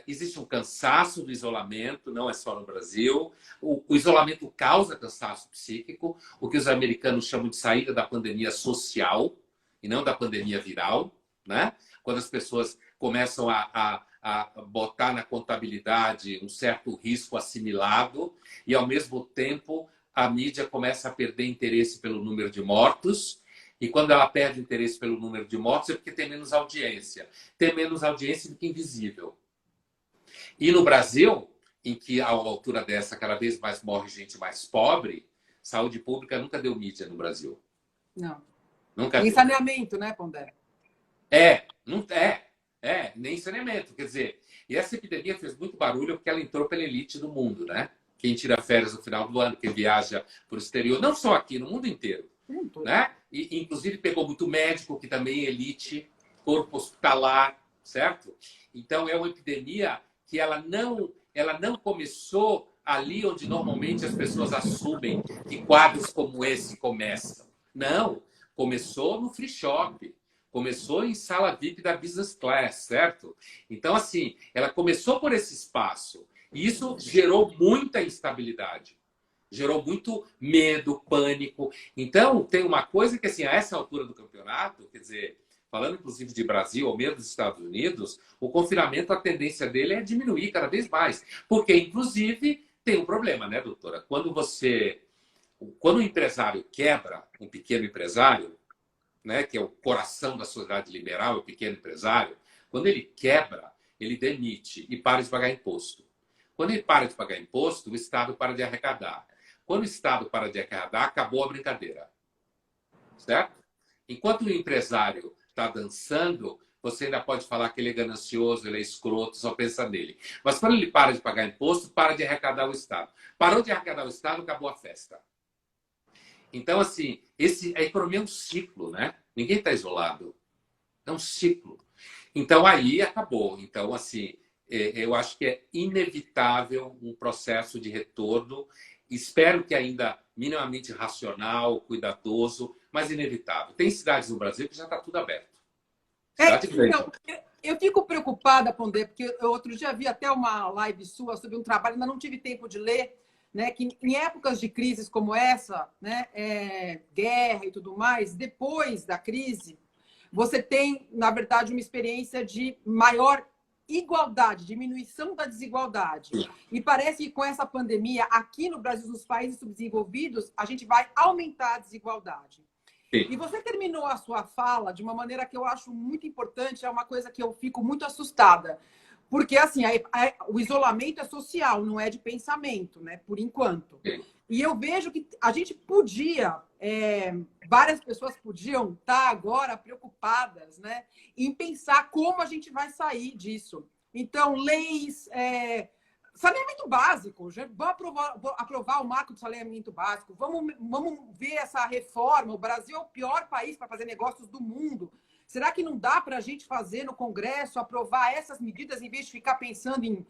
Speaker 2: Existe um cansaço do isolamento, não é só no Brasil. O isolamento causa cansaço psíquico, o que os americanos chamam de saída da pandemia social, e não da pandemia viral, né? Quando as pessoas começam a botar na contabilidade um certo risco assimilado e, ao mesmo tempo, a mídia começa a perder interesse pelo número de mortos. E quando ela perde interesse pelo número de mortos é porque tem menos audiência. Tem menos audiência do que invisível. E no Brasil, em que a altura dessa cada vez mais morre gente mais pobre, saúde pública nunca deu mídia no Brasil.
Speaker 1: Não.
Speaker 2: Nunca
Speaker 1: Tem
Speaker 2: deu.
Speaker 1: saneamento, né, Pondé?
Speaker 2: Não nem saneamento. Quer dizer, e essa epidemia fez muito barulho porque ela entrou pela elite do mundo, né? Quem tira férias no final do ano, quem viaja para o exterior, não só aqui, no mundo inteiro. Né? E, inclusive, pegou muito médico, que também é elite, corpo hospitalar, certo? Então, é uma epidemia que ela não começou ali onde normalmente as pessoas assumem que quadros como esse começam. Não, começou no free shop, começou em sala VIP da business class, certo? Então, assim, ela começou por esse espaço. E isso gerou muita instabilidade. Gerou muito medo, pânico. Então, tem uma coisa que, assim, a essa altura do campeonato, quer dizer, falando inclusive de Brasil ou mesmo dos Estados Unidos, o confinamento, a tendência dele é diminuir cada vez mais. Porque, inclusive, tem um problema, né, doutora? Quando o empresário quebra, um pequeno empresário, né, que é o coração da sociedade liberal, o pequeno empresário, quando ele quebra, ele demite e para de pagar imposto. Quando ele para de pagar imposto, o Estado para de arrecadar. Quando o Estado para de arrecadar, acabou a brincadeira. Certo? Enquanto o empresário está dançando, você ainda pode falar que ele é ganancioso, ele é escroto, só pensa nele. Mas quando ele para de pagar imposto, para de arrecadar o Estado. Parou de arrecadar o Estado, acabou a festa. Então, assim, a economia é um ciclo, né? Ninguém está isolado. É um ciclo. Então, aí acabou. Então, assim, eu acho que é inevitável um processo de retorno. Espero que ainda minimamente racional, cuidadoso, mas inevitável. Tem cidades no Brasil que já está tudo aberto.
Speaker 1: Então, eu fico preocupada, Pondé, porque eu outro dia vi até uma live sua sobre um trabalho, ainda não tive tempo de ler, né, que em épocas de crises como essa, né, guerra e tudo mais, depois da crise, você tem, na verdade, uma experiência de maior igualdade, diminuição da desigualdade. E parece que com essa pandemia, aqui no Brasil, nos países subdesenvolvidos, a gente vai aumentar a desigualdade.
Speaker 2: Sim.
Speaker 1: E você terminou a sua fala de uma maneira que eu acho muito importante, é uma coisa que eu fico muito assustada. Porque, assim, o isolamento é social, não é de pensamento, né? Por enquanto.
Speaker 2: Sim.
Speaker 1: E eu vejo que a gente podia, várias pessoas podiam estar agora preocupadas, né, em pensar como a gente vai sair disso. Então, leis, saneamento básico, vamos aprovar o marco do saneamento básico, vamos ver essa reforma. O Brasil é o pior país para fazer negócios do mundo. Será que não dá para a gente fazer no Congresso, aprovar essas medidas, em vez de ficar pensando em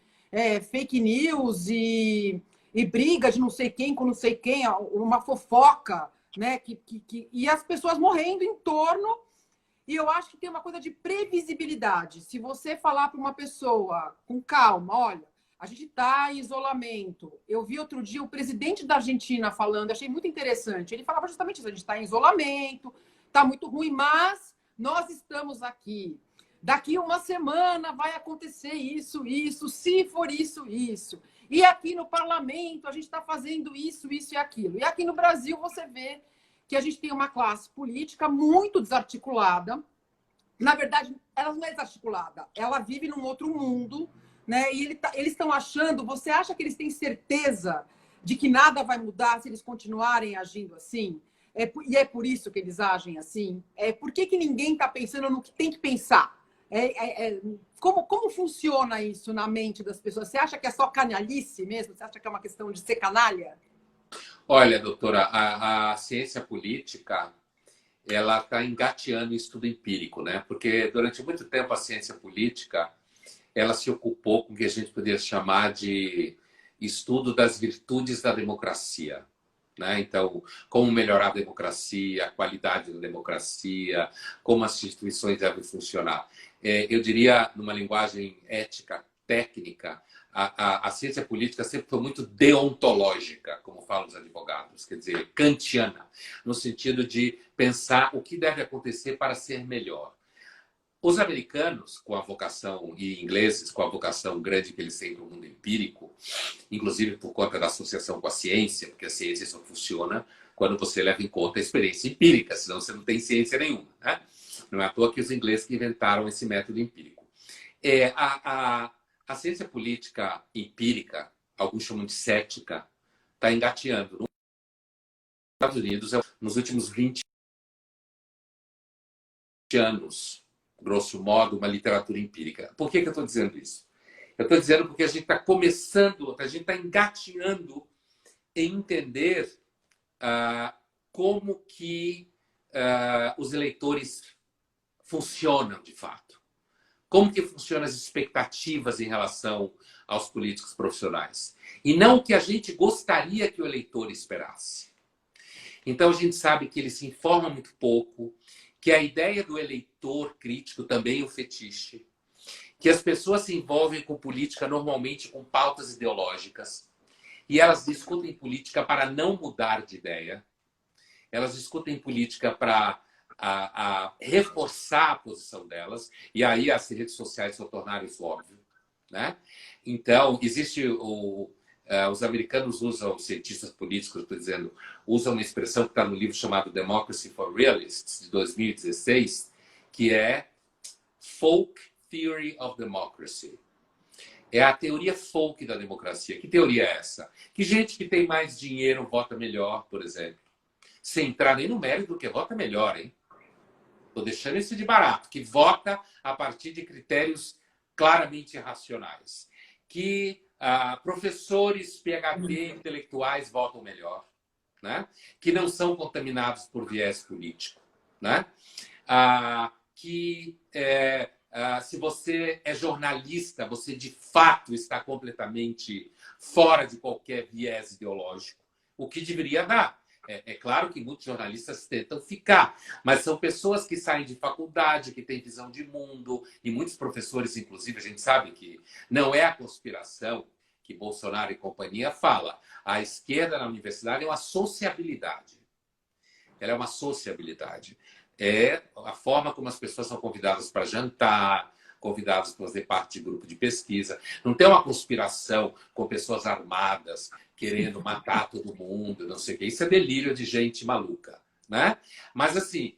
Speaker 1: fake news e briga de não sei quem com não sei quem, uma fofoca, né? E as pessoas morrendo em torno. E eu acho que tem uma coisa de previsibilidade. Se você falar para uma pessoa com calma, olha, a gente está em isolamento. Eu vi outro dia o presidente da Argentina falando, achei muito interessante. Ele falava justamente isso, a gente está em isolamento, está muito ruim, mas nós estamos aqui. Daqui uma semana vai acontecer isso, se for isso, isso. E aqui no parlamento a gente está fazendo isso e aquilo. E aqui no Brasil você vê que a gente tem uma classe política muito desarticulada. Na verdade, ela não é desarticulada, ela vive num outro mundo, né? E eles estão achando, você acha que eles têm certeza de que nada vai mudar se eles continuarem agindo assim? E é por isso que eles agem assim? Por que ninguém está pensando no que tem que pensar? Como funciona isso na mente das pessoas? Você acha que é só canalice mesmo? Você acha que é uma questão de ser canalha?
Speaker 2: Olha, doutora, a ciência política, ela está engateando em estudo empírico, né? Porque durante muito tempo a ciência política, ela se ocupou com o que a gente poderia chamar de estudo das virtudes da democracia, né? Então, como melhorar a democracia, a qualidade da democracia, como as instituições devem funcionar. Eu diria, numa linguagem ética, técnica, a ciência política sempre foi muito deontológica, como falam os advogados, quer dizer, kantiana, no sentido de pensar o que deve acontecer para ser melhor. Os americanos, com a vocação, e ingleses, com a vocação grande que eles têm para o mundo empírico, inclusive por conta da associação com a ciência, porque a ciência só funciona quando você leva em conta a experiência empírica, senão você não tem ciência nenhuma, né? Não é à toa que os ingleses que inventaram esse método empírico. A ciência política empírica, alguns chamam de cética, está engateando. Nos Estados Unidos, nos últimos 20 anos, grosso modo, uma literatura empírica. Por que eu estou dizendo isso? Eu estou dizendo porque a gente está começando, a gente está engateando em entender como que os eleitores funcionam de fato. Como que funcionam as expectativas em relação aos políticos profissionais. E não o que a gente gostaria que o eleitor esperasse. Então, a gente sabe que ele se informa muito pouco, que a ideia do eleitor crítico também é um fetiche, que as pessoas se envolvem com política normalmente com pautas ideológicas, e elas discutem política para não mudar de ideia, elas discutem política para reforçar a posição delas, e aí as redes sociais só tornaram isso óbvio, né? Então, existe os americanos usam, os cientistas políticos, estou dizendo, usam uma expressão que está no livro chamado Democracy for Realists, de 2016, que é Folk Theory of Democracy. É a teoria folk da democracia. Que teoria é essa? Que gente que tem mais dinheiro vota melhor, por exemplo. Sem entrar nem no mérito do que vota melhor, hein? Estou deixando isso de barato. Que vota a partir de critérios claramente racionais. Que professores PhD intelectuais votam melhor, né? Que não são contaminados por viés político, né? Se você é jornalista, você de fato está completamente fora de qualquer viés ideológico, o que deveria dar. É claro que muitos jornalistas tentam ficar, mas são pessoas que saem de faculdade, que têm visão de mundo, e muitos professores, inclusive, a gente sabe que não é a conspiração que Bolsonaro e companhia fala. A esquerda na universidade é uma sociabilidade. Ela é uma sociabilidade. É a forma como as pessoas são convidadas para jantar, convidadas para fazer parte de grupo de pesquisa. Não tem uma conspiração com pessoas armadas querendo matar todo mundo, não sei o quê. Isso é delírio de gente maluca, né? Mas, assim,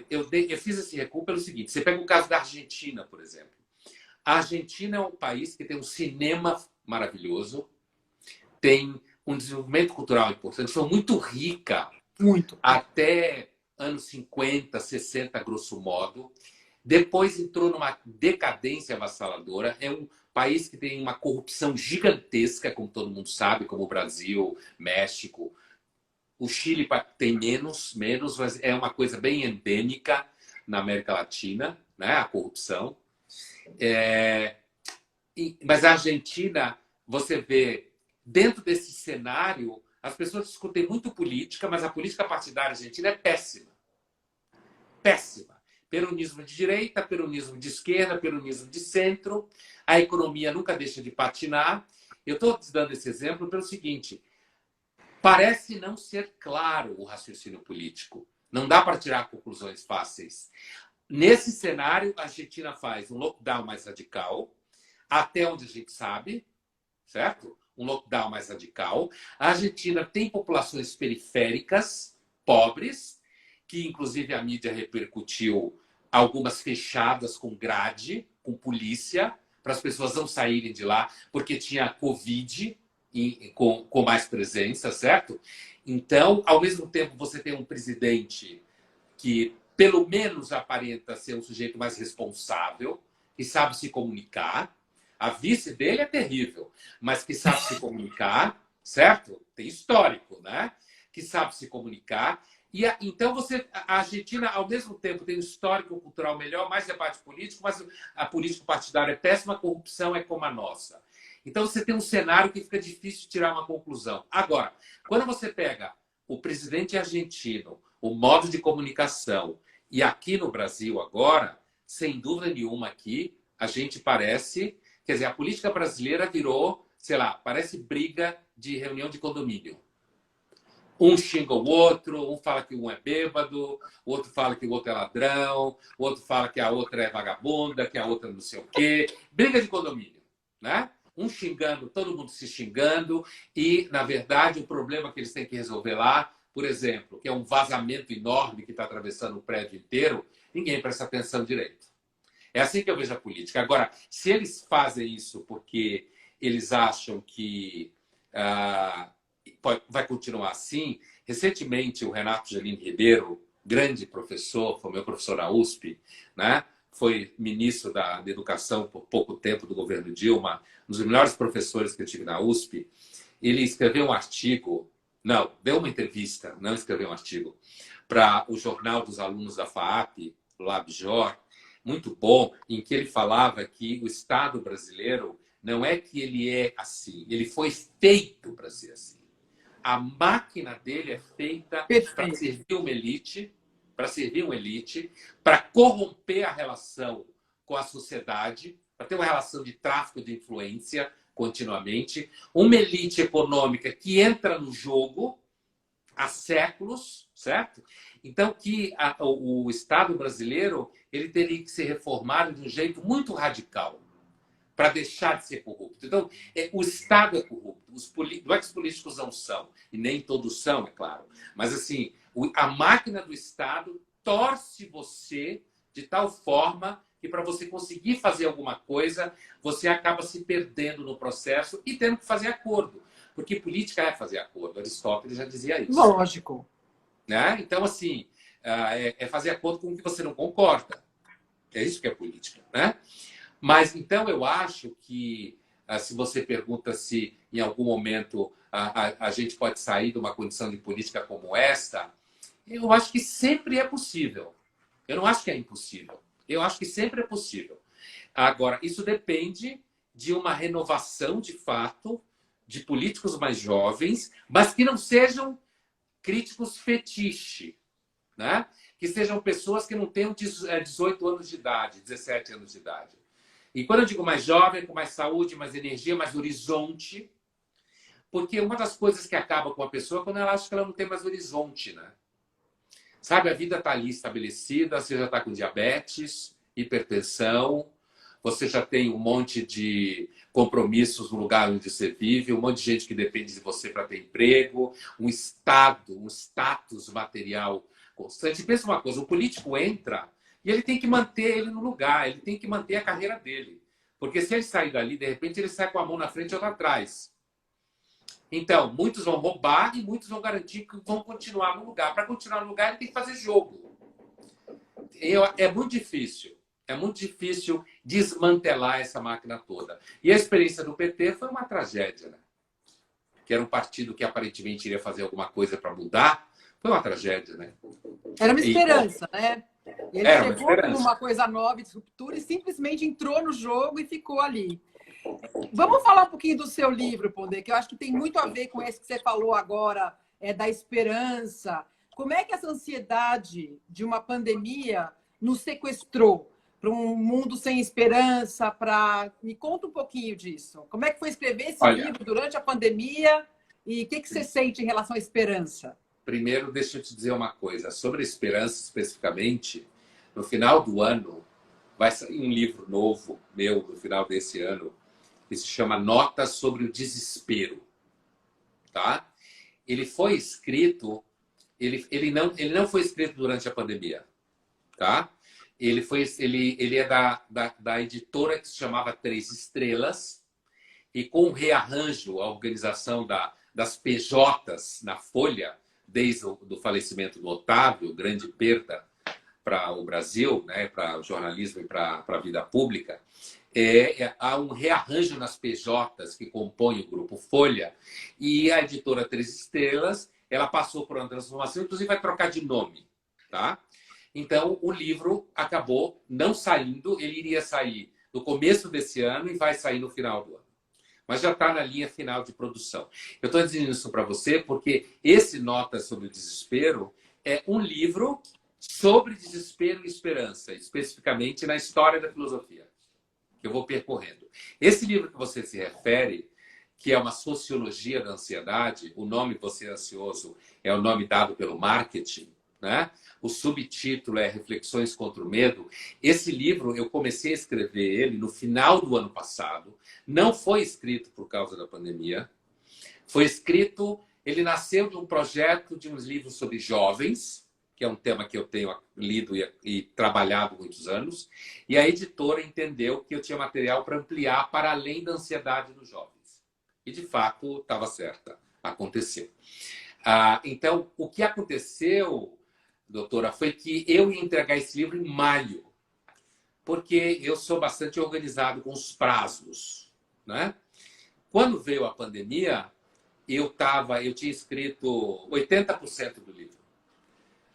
Speaker 2: eu fiz esse recuo pelo seguinte. Você pega o caso da Argentina, por exemplo. A Argentina é um país que tem um cinema maravilhoso, tem um desenvolvimento cultural importante, foi muito rica.
Speaker 1: Muito.
Speaker 2: Até anos 50, 60, grosso modo. Depois entrou numa decadência avassaladora. É um país que tem uma corrupção gigantesca, como todo mundo sabe, como o Brasil, México. O Chile tem menos, mas é uma coisa bem endêmica na América Latina, né? A corrupção. Mas a Argentina, você vê, dentro desse cenário, as pessoas discutem muito política, mas a política partidária argentina é péssima. Péssima. Peronismo de direita, peronismo de esquerda, peronismo de centro. A economia nunca deixa de patinar. Eu estou dando esse exemplo pelo seguinte. Parece não ser claro o raciocínio político. Não dá para tirar conclusões fáceis. Nesse cenário, a Argentina faz um lockdown mais radical, até onde a gente sabe, certo? Um lockdown mais radical. A Argentina tem populações periféricas, pobres, que inclusive a mídia repercutiu algumas fechadas com grade, com polícia, para as pessoas não saírem de lá, porque tinha Covid com mais presença, certo? Então, ao mesmo tempo, você tem um presidente que, pelo menos, aparenta ser um sujeito mais responsável, que sabe se comunicar. A vice dele é terrível, mas que sabe se comunicar, certo? Tem histórico, né? Que sabe se comunicar. Então, a Argentina, ao mesmo tempo, tem um histórico cultural melhor, mais debate político, mas a política partidária é péssima, a corrupção é como a nossa. Então, você tem um cenário que fica difícil de tirar uma conclusão. Agora, quando você pega o presidente argentino, o modo de comunicação, e aqui no Brasil agora, sem dúvida nenhuma aqui, a gente parece... Quer dizer, a política brasileira virou, sei lá, parece briga de reunião de condomínio. Um xinga o outro, um fala que um é bêbado, o outro fala que o outro é ladrão, o outro fala que a outra é vagabunda, que a outra não sei o quê. Briga de condomínio, né? Um xingando, todo mundo se xingando, e, na verdade, o problema que eles têm que resolver lá, por exemplo, que é um vazamento enorme que está atravessando o prédio inteiro, ninguém presta atenção direito. É assim que eu vejo a política. Agora, se eles fazem isso porque eles acham que vai continuar assim, recentemente o Renato Janine Ribeiro, grande professor, foi meu professor na USP, né? Foi ministro da Educação por pouco tempo do governo Dilma, um dos melhores professores que eu tive na USP. Ele escreveu um artigo, não, deu uma entrevista, não escreveu um artigo, para o Jornal dos Alunos da FAAP, LabJOR, muito bom, em que ele falava que o Estado brasileiro não é que ele é assim, ele foi feito para ser assim. A máquina dele é feita para servir uma elite, para corromper a relação com a sociedade, para ter uma relação de tráfico de influência continuamente, uma elite econômica que entra no jogo há séculos, certo? Então, que o Estado brasileiro ele teria que ser reformado de um jeito muito radical para deixar de ser corrupto. Então, o Estado é corrupto. Não é que os políticos não são, e nem todos são, é claro. Mas, assim, a máquina do Estado torce você de tal forma que, para você conseguir fazer alguma coisa, você acaba se perdendo no processo e tendo que fazer acordo. Porque política é fazer acordo. Aristóteles já dizia isso.
Speaker 1: Lógico.
Speaker 2: Né? Então, assim, é fazer acordo com o que você não concorda. É isso que é política, né? Mas, então, eu acho que, se você pergunta se em algum momento a gente pode sair de uma condição de política como esta, eu acho que sempre é possível. Eu não acho que é impossível. Eu acho que sempre é possível. Agora, isso depende de uma renovação, de fato, de políticos mais jovens, mas que não sejam críticos fetiche, né? Que sejam pessoas que não tenham 18 anos de idade, 17 anos de idade. E quando eu digo mais jovem, com mais saúde, mais energia, mais horizonte, porque uma das coisas que acaba com a pessoa é quando ela acha que ela não tem mais horizonte, né? Sabe, a vida está ali estabelecida, você já está com diabetes, hipertensão, você já tem um monte de compromissos no lugar onde você vive, um monte de gente que depende de você para ter emprego, um status material constante. Pensa uma coisa, o político entra e ele tem que manter ele no lugar, ele tem que manter a carreira dele. Porque se ele sair dali, de repente ele sai com a mão na frente e outra atrás. Então, muitos vão roubar e muitos vão garantir que vão continuar no lugar. Para continuar no lugar, ele tem que fazer jogo. É muito difícil. É muito difícil desmantelar essa máquina toda. E a experiência do PT foi uma tragédia, né? Que era um partido que aparentemente iria fazer alguma coisa para mudar. Foi uma tragédia, né?
Speaker 1: Era uma esperança, né? Ele
Speaker 2: era
Speaker 1: chegou como uma coisa nova, de ruptura, e simplesmente entrou no jogo e ficou ali. Vamos falar um pouquinho do seu livro, Pondé, que eu acho que tem muito a ver com esse que você falou agora, da esperança. Como é que essa ansiedade de uma pandemia nos sequestrou para um mundo sem esperança? Me conta um pouquinho disso. Como é que foi escrever esse livro durante a pandemia e o que você sente em relação à esperança?
Speaker 2: Primeiro, deixa eu te dizer uma coisa. Sobre a esperança, especificamente, no final do ano, vai sair um livro novo meu, no final desse ano, que se chama Notas sobre o Desespero. Tá? Ele foi escrito... Ele não foi escrito durante a pandemia. Tá? Ele é da editora que se chamava Três Estrelas, e com o rearranjo, a organização das PJs na Folha, desde o falecimento do Otávio, grande perda para o Brasil, né, para o jornalismo e para a vida pública, há um rearranjo nas PJs que compõem o Grupo Folha, e a editora Três Estrelas ela passou por uma transformação, inclusive vai trocar de nome. Tá? Então, o livro acabou não saindo, ele iria sair no começo desse ano e vai sair no final do ano. mas já está na linha final de produção. Eu estou dizendo isso para você porque esse Notas sobre o Desespero é um livro sobre desespero e esperança, especificamente na história da filosofia, que eu vou percorrendo. Esse livro que você se refere, que é uma sociologia da ansiedade, o nome Você é Ansioso é o nome dado pelo marketing, né? O subtítulo é Reflexões contra o Medo. Esse livro, eu comecei a escrever ele no final do ano passado. Não foi escrito por causa da pandemia. Foi escrito, ele nasceu de um projeto de uns livros sobre jovens, que é um tema que eu tenho lido e trabalhado muitos anos. E a editora entendeu que eu tinha material para ampliar para além da ansiedade dos jovens. E, de fato, estava certa. Aconteceu. Então, o que aconteceu, doutora, foi que eu ia entregar esse livro em maio, porque eu sou bastante organizado com os prazos, né? Quando veio a pandemia, eu tinha escrito 80% do livro.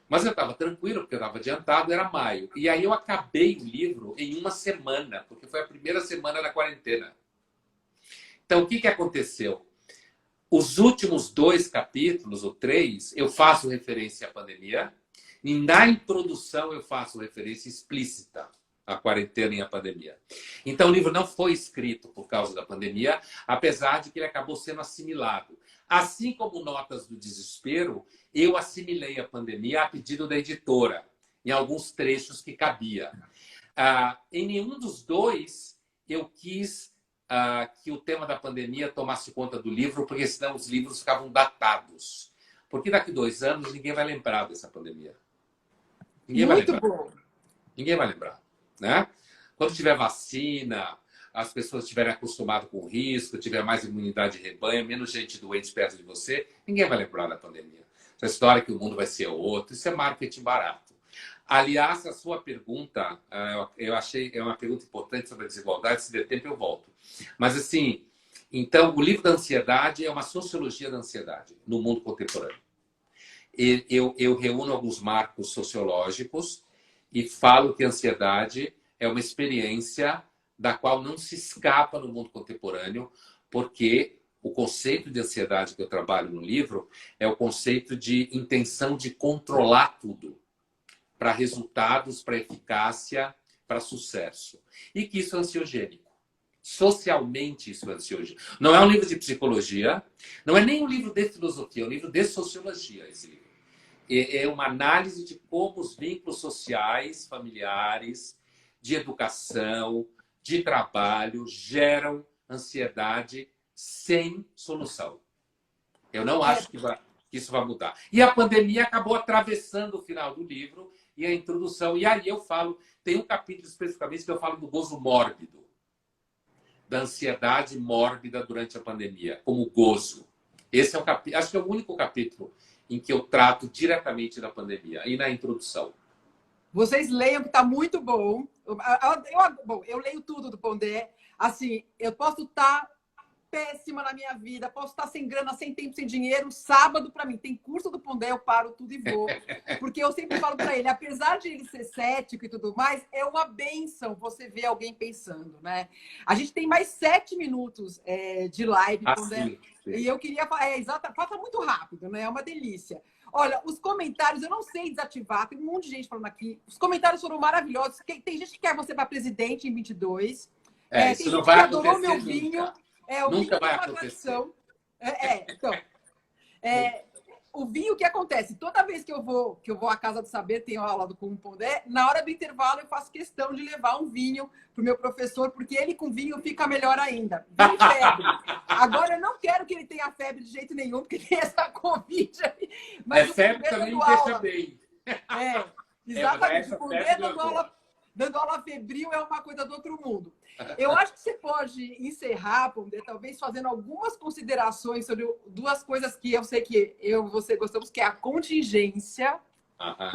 Speaker 2: Mas eu estava tranquilo, porque eu estava adiantado, era maio. E aí eu acabei o livro em uma semana, porque foi a primeira semana da quarentena. Então, o que aconteceu? Os últimos 2 capítulos, ou 3, eu faço referência à pandemia. E na introdução eu faço referência explícita à quarentena e à pandemia. Então o livro não foi escrito por causa da pandemia, apesar de que ele acabou sendo assimilado. Assim como Notas do Desespero, eu assimilei a pandemia a pedido da editora, em alguns trechos que cabia. Em nenhum dos 2 eu quis que o tema da pandemia tomasse conta do livro, porque senão os livros ficavam datados. Porque daqui 2 anos ninguém vai lembrar dessa pandemia. Ninguém vai
Speaker 1: Muito
Speaker 2: lembrar.
Speaker 1: bom.
Speaker 2: Ninguém vai lembrar, né? Quando tiver vacina, as pessoas estiverem acostumadas com o risco, tiver mais imunidade de rebanho, menos gente doente perto de você, ninguém vai lembrar da pandemia. Essa história que o mundo vai ser outro, isso é marketing barato. Aliás, a sua pergunta, eu achei é uma pergunta importante sobre a desigualdade, se der tempo eu volto. Mas assim, então, o livro da ansiedade é uma sociologia da ansiedade no mundo contemporâneo. Eu reúno alguns marcos sociológicos e falo que a ansiedade é uma experiência da qual não se escapa no mundo contemporâneo, porque o conceito de ansiedade que eu trabalho no livro é o conceito de intenção de controlar tudo, para resultados, para eficácia, para sucesso. E que isso é ansiogênico. Socialmente, isso é ansiogênico. Não é um livro de psicologia, não é nem um livro de filosofia, é um livro de sociologia, esse livro. É uma análise de como os vínculos sociais, familiares, de educação, de trabalho, geram ansiedade sem solução. Eu não acho que isso vai mudar. E a pandemia acabou atravessando o final do livro e a introdução. E aí eu falo, tem um capítulo especificamente que eu falo do gozo mórbido, da ansiedade mórbida durante a pandemia, como gozo. Esse é o capítulo, acho que é o único capítulo em que eu trato diretamente da pandemia, e na introdução.
Speaker 1: Vocês leiam, que está muito bom. Eu leio tudo do Pondé. Assim, eu posso estar péssima na minha vida, posso estar sem grana, sem tempo, sem dinheiro. Sábado, para mim, tem curso do Pondé, eu paro tudo e vou. Porque eu sempre falo para ele, apesar de ele ser cético e tudo mais, é uma bênção você ver alguém pensando, né? A gente tem mais 7 minutos de live, Pondé.
Speaker 2: Sim.
Speaker 1: E eu queria falar, passa muito rápido, né? É uma delícia. Olha, os comentários, eu não sei desativar, tem um monte de gente falando aqui. Os comentários foram maravilhosos. Tem gente que quer você para presidente em 22.
Speaker 2: Isso não vai acontecer
Speaker 1: adorou meu vinho.
Speaker 2: Nunca.
Speaker 1: O
Speaker 2: Nunca
Speaker 1: vinho
Speaker 2: vai
Speaker 1: é uma
Speaker 2: acontecer.
Speaker 1: tradição. O vinho, o que acontece? Toda vez que eu vou à Casa do Saber, tenho aula com o Pondé, na hora do intervalo eu faço questão de levar um vinho para o meu professor, porque ele com vinho fica melhor ainda. Vinho e febre. Agora, eu não quero que ele tenha febre de jeito nenhum, porque tem essa Covid aí. Mas
Speaker 2: febre também me deixa bem.
Speaker 1: Exatamente. O Pondé dando aula febril é uma coisa do outro mundo. Eu acho que você pode encerrar, Pondé, talvez fazendo algumas considerações sobre 2 coisas que eu sei que eu e você gostamos, que é a contingência,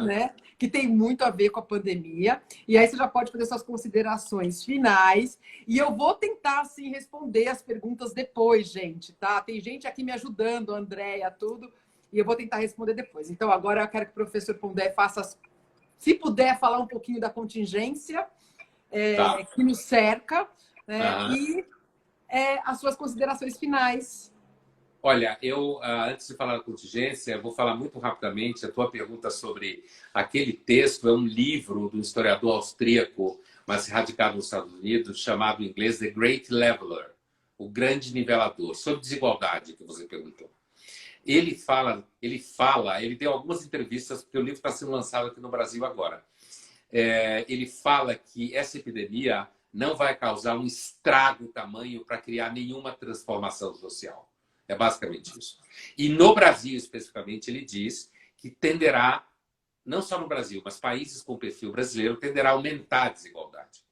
Speaker 1: né? Que tem muito a ver com a pandemia. E aí você já pode fazer suas considerações finais. E eu vou tentar, assim, responder as perguntas depois, gente, tá? Tem gente aqui me ajudando, a Andréia, tudo. E eu vou tentar responder depois. Então, agora eu quero que o professor Pondé faça, se puder, falar um pouquinho da contingência que nos cerca, né? E as suas considerações finais.
Speaker 2: Olha, eu, antes de falar da contingência, eu vou falar muito rapidamente. A tua pergunta sobre aquele texto é um livro do historiador austríaco, mas radicado nos Estados Unidos, chamado em inglês The Great Leveler, o grande nivelador, sobre desigualdade, que você perguntou. Ele deu algumas entrevistas, porque o livro está sendo lançado aqui no Brasil agora. Ele fala que essa epidemia não vai causar um estrago tamanho para criar nenhuma transformação social. É basicamente isso. E no Brasil, especificamente, ele diz que tenderá, não só no Brasil, mas países com perfil brasileiro, tenderá a aumentar a desigualdade.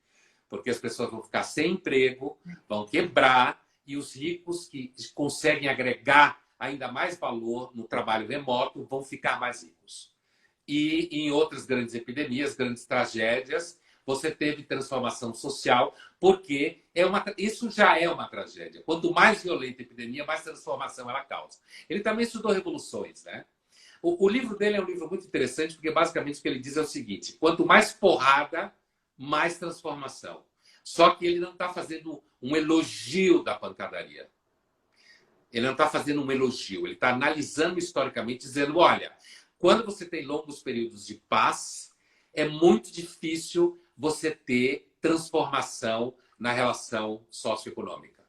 Speaker 2: Porque as pessoas vão ficar sem emprego, vão quebrar, e os ricos que conseguem agregar ainda mais valor no trabalho remoto vão ficar mais ricos. E em outras grandes epidemias, grandes tragédias, você teve transformação social, porque isso já é uma tragédia. Quanto mais violenta a epidemia, mais transformação ela causa. Ele também estudou revoluções, né? O livro dele é um livro muito interessante, porque basicamente o que ele diz é o seguinte: quanto mais porrada, mais transformação. Só que ele não está fazendo um elogio da pancadaria. Ele não está fazendo um elogio, ele está analisando historicamente, dizendo, olha, quando você tem longos períodos de paz, é muito difícil você ter transformação na relação socioeconômica.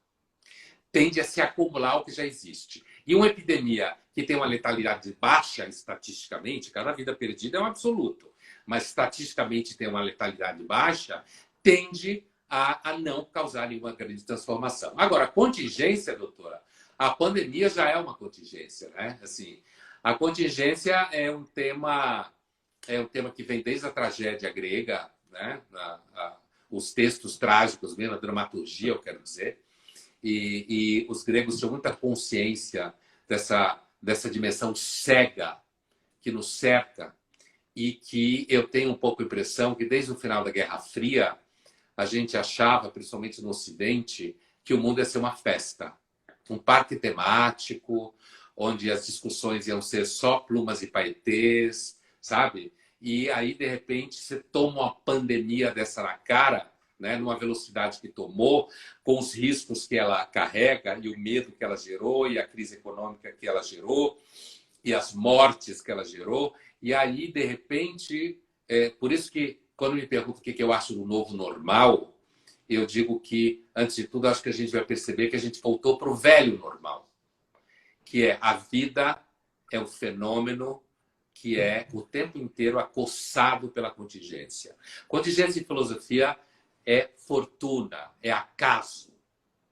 Speaker 2: Tende a se acumular o que já existe. E uma epidemia que tem uma letalidade baixa estatisticamente, cada vida perdida é um absoluto, mas estatisticamente tem uma letalidade baixa, tende a não causar nenhuma grande transformação. Agora, a contingência, doutora, a pandemia já é uma contingência, né? Assim, a contingência é um tema que vem desde a tragédia grega, né? Os textos trágicos, mesmo a dramaturgia, eu quero dizer. E os gregos tinham muita consciência dessa dimensão cega que nos cerca e que eu tenho um pouco a impressão que desde o final da Guerra Fria a gente achava, principalmente no Ocidente, que o mundo ia ser uma festa, um parque temático, onde as discussões iam ser só plumas e paetês, sabe? E aí, de repente, você toma uma pandemia dessa na cara, né, numa velocidade que tomou, com os riscos que ela carrega e o medo que ela gerou e a crise econômica que ela gerou e as mortes que ela gerou. E aí, de repente, por isso que quando me perguntam o que eu acho do novo normal, eu digo que, antes de tudo, acho que a gente vai perceber que a gente voltou para o velho normal, que é a vida é um fenômeno que é o tempo inteiro acossado pela contingência. Contingência em filosofia é fortuna, é acaso,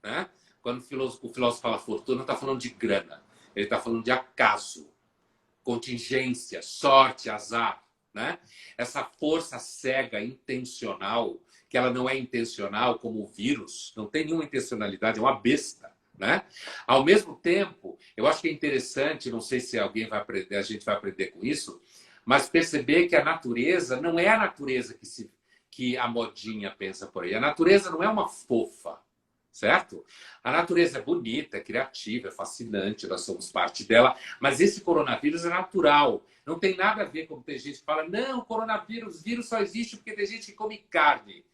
Speaker 2: né? Quando o filósofo fala fortuna, não está falando de grana, ele está falando de acaso, contingência, sorte, azar, né? Essa força cega, intencional, que ela não é intencional como o vírus, não tem nenhuma intencionalidade, é uma besta, né? Ao mesmo tempo, eu acho que é interessante, não sei se alguém vai aprender, a gente vai aprender com isso, mas perceber que a natureza não é a natureza que a modinha pensa por aí. A natureza não é uma fofa, certo? A natureza é bonita, é criativa, é fascinante, nós somos parte dela, mas esse coronavírus é natural. Não tem nada a ver com tem gente que fala, não, vírus só existe porque tem gente que come carne.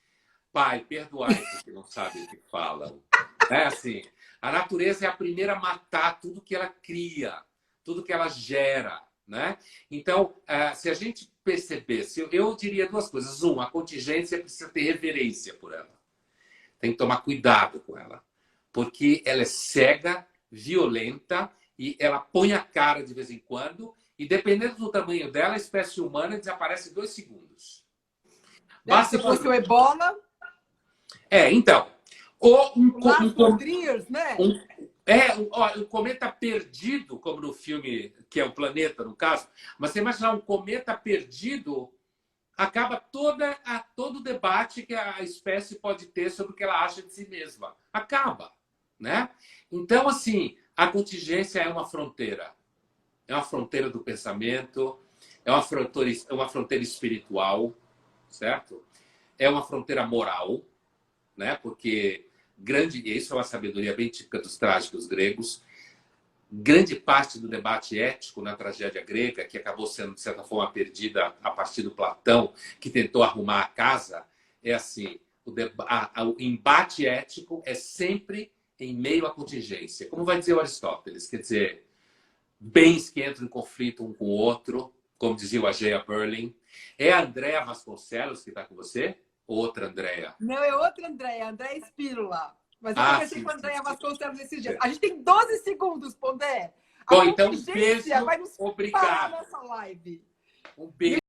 Speaker 2: Pai, perdoai porque não sabem o que falam. É assim, a natureza é a primeira a matar tudo que ela cria, tudo que ela gera, né? Então, se a gente percebesse, eu diria duas coisas. A contingência precisa ter reverência por ela. Tem que tomar cuidado com ela, porque ela é cega, violenta e ela põe a cara de vez em quando e, dependendo do tamanho dela, a espécie humana desaparece em 2 segundos.
Speaker 1: Se fosse o ebola...
Speaker 2: Então... Ou um cometa perdido, como no filme, que é o Planeta, no caso. Mas você imaginar um cometa perdido, acaba todo o debate que a espécie pode ter sobre o que ela acha de si mesma. Acaba, né? Então, assim, a contingência é uma fronteira. É uma fronteira do pensamento, é uma fronteira espiritual, certo? É uma fronteira moral, né? Porque e isso é uma sabedoria bem típica dos trágicos gregos. Grande parte do debate ético na tragédia grega, que acabou sendo, de certa forma, perdida a partir do Platão, que tentou arrumar a casa, é assim: o embate ético é sempre em meio à contingência. Como vai dizer o Aristóteles? Quer dizer, bens que entram em conflito um com o outro, como dizia o Ageia Berlin. É a Andréa Vasconcelos que está com você? Outra Andréa?
Speaker 1: Não, é outra Andréa, Andréa Espírola. Mas eu
Speaker 2: Ah,
Speaker 1: conversei
Speaker 2: sim,
Speaker 1: com a
Speaker 2: sim,
Speaker 1: Andréa
Speaker 2: sim.
Speaker 1: Vasconcelos esses dias. A gente tem 12 segundos, Pondé. A
Speaker 2: Bom, então um
Speaker 1: contingência
Speaker 2: beijo,
Speaker 1: vai nos parar
Speaker 2: obrigado.
Speaker 1: nessa live.
Speaker 2: Um beijo.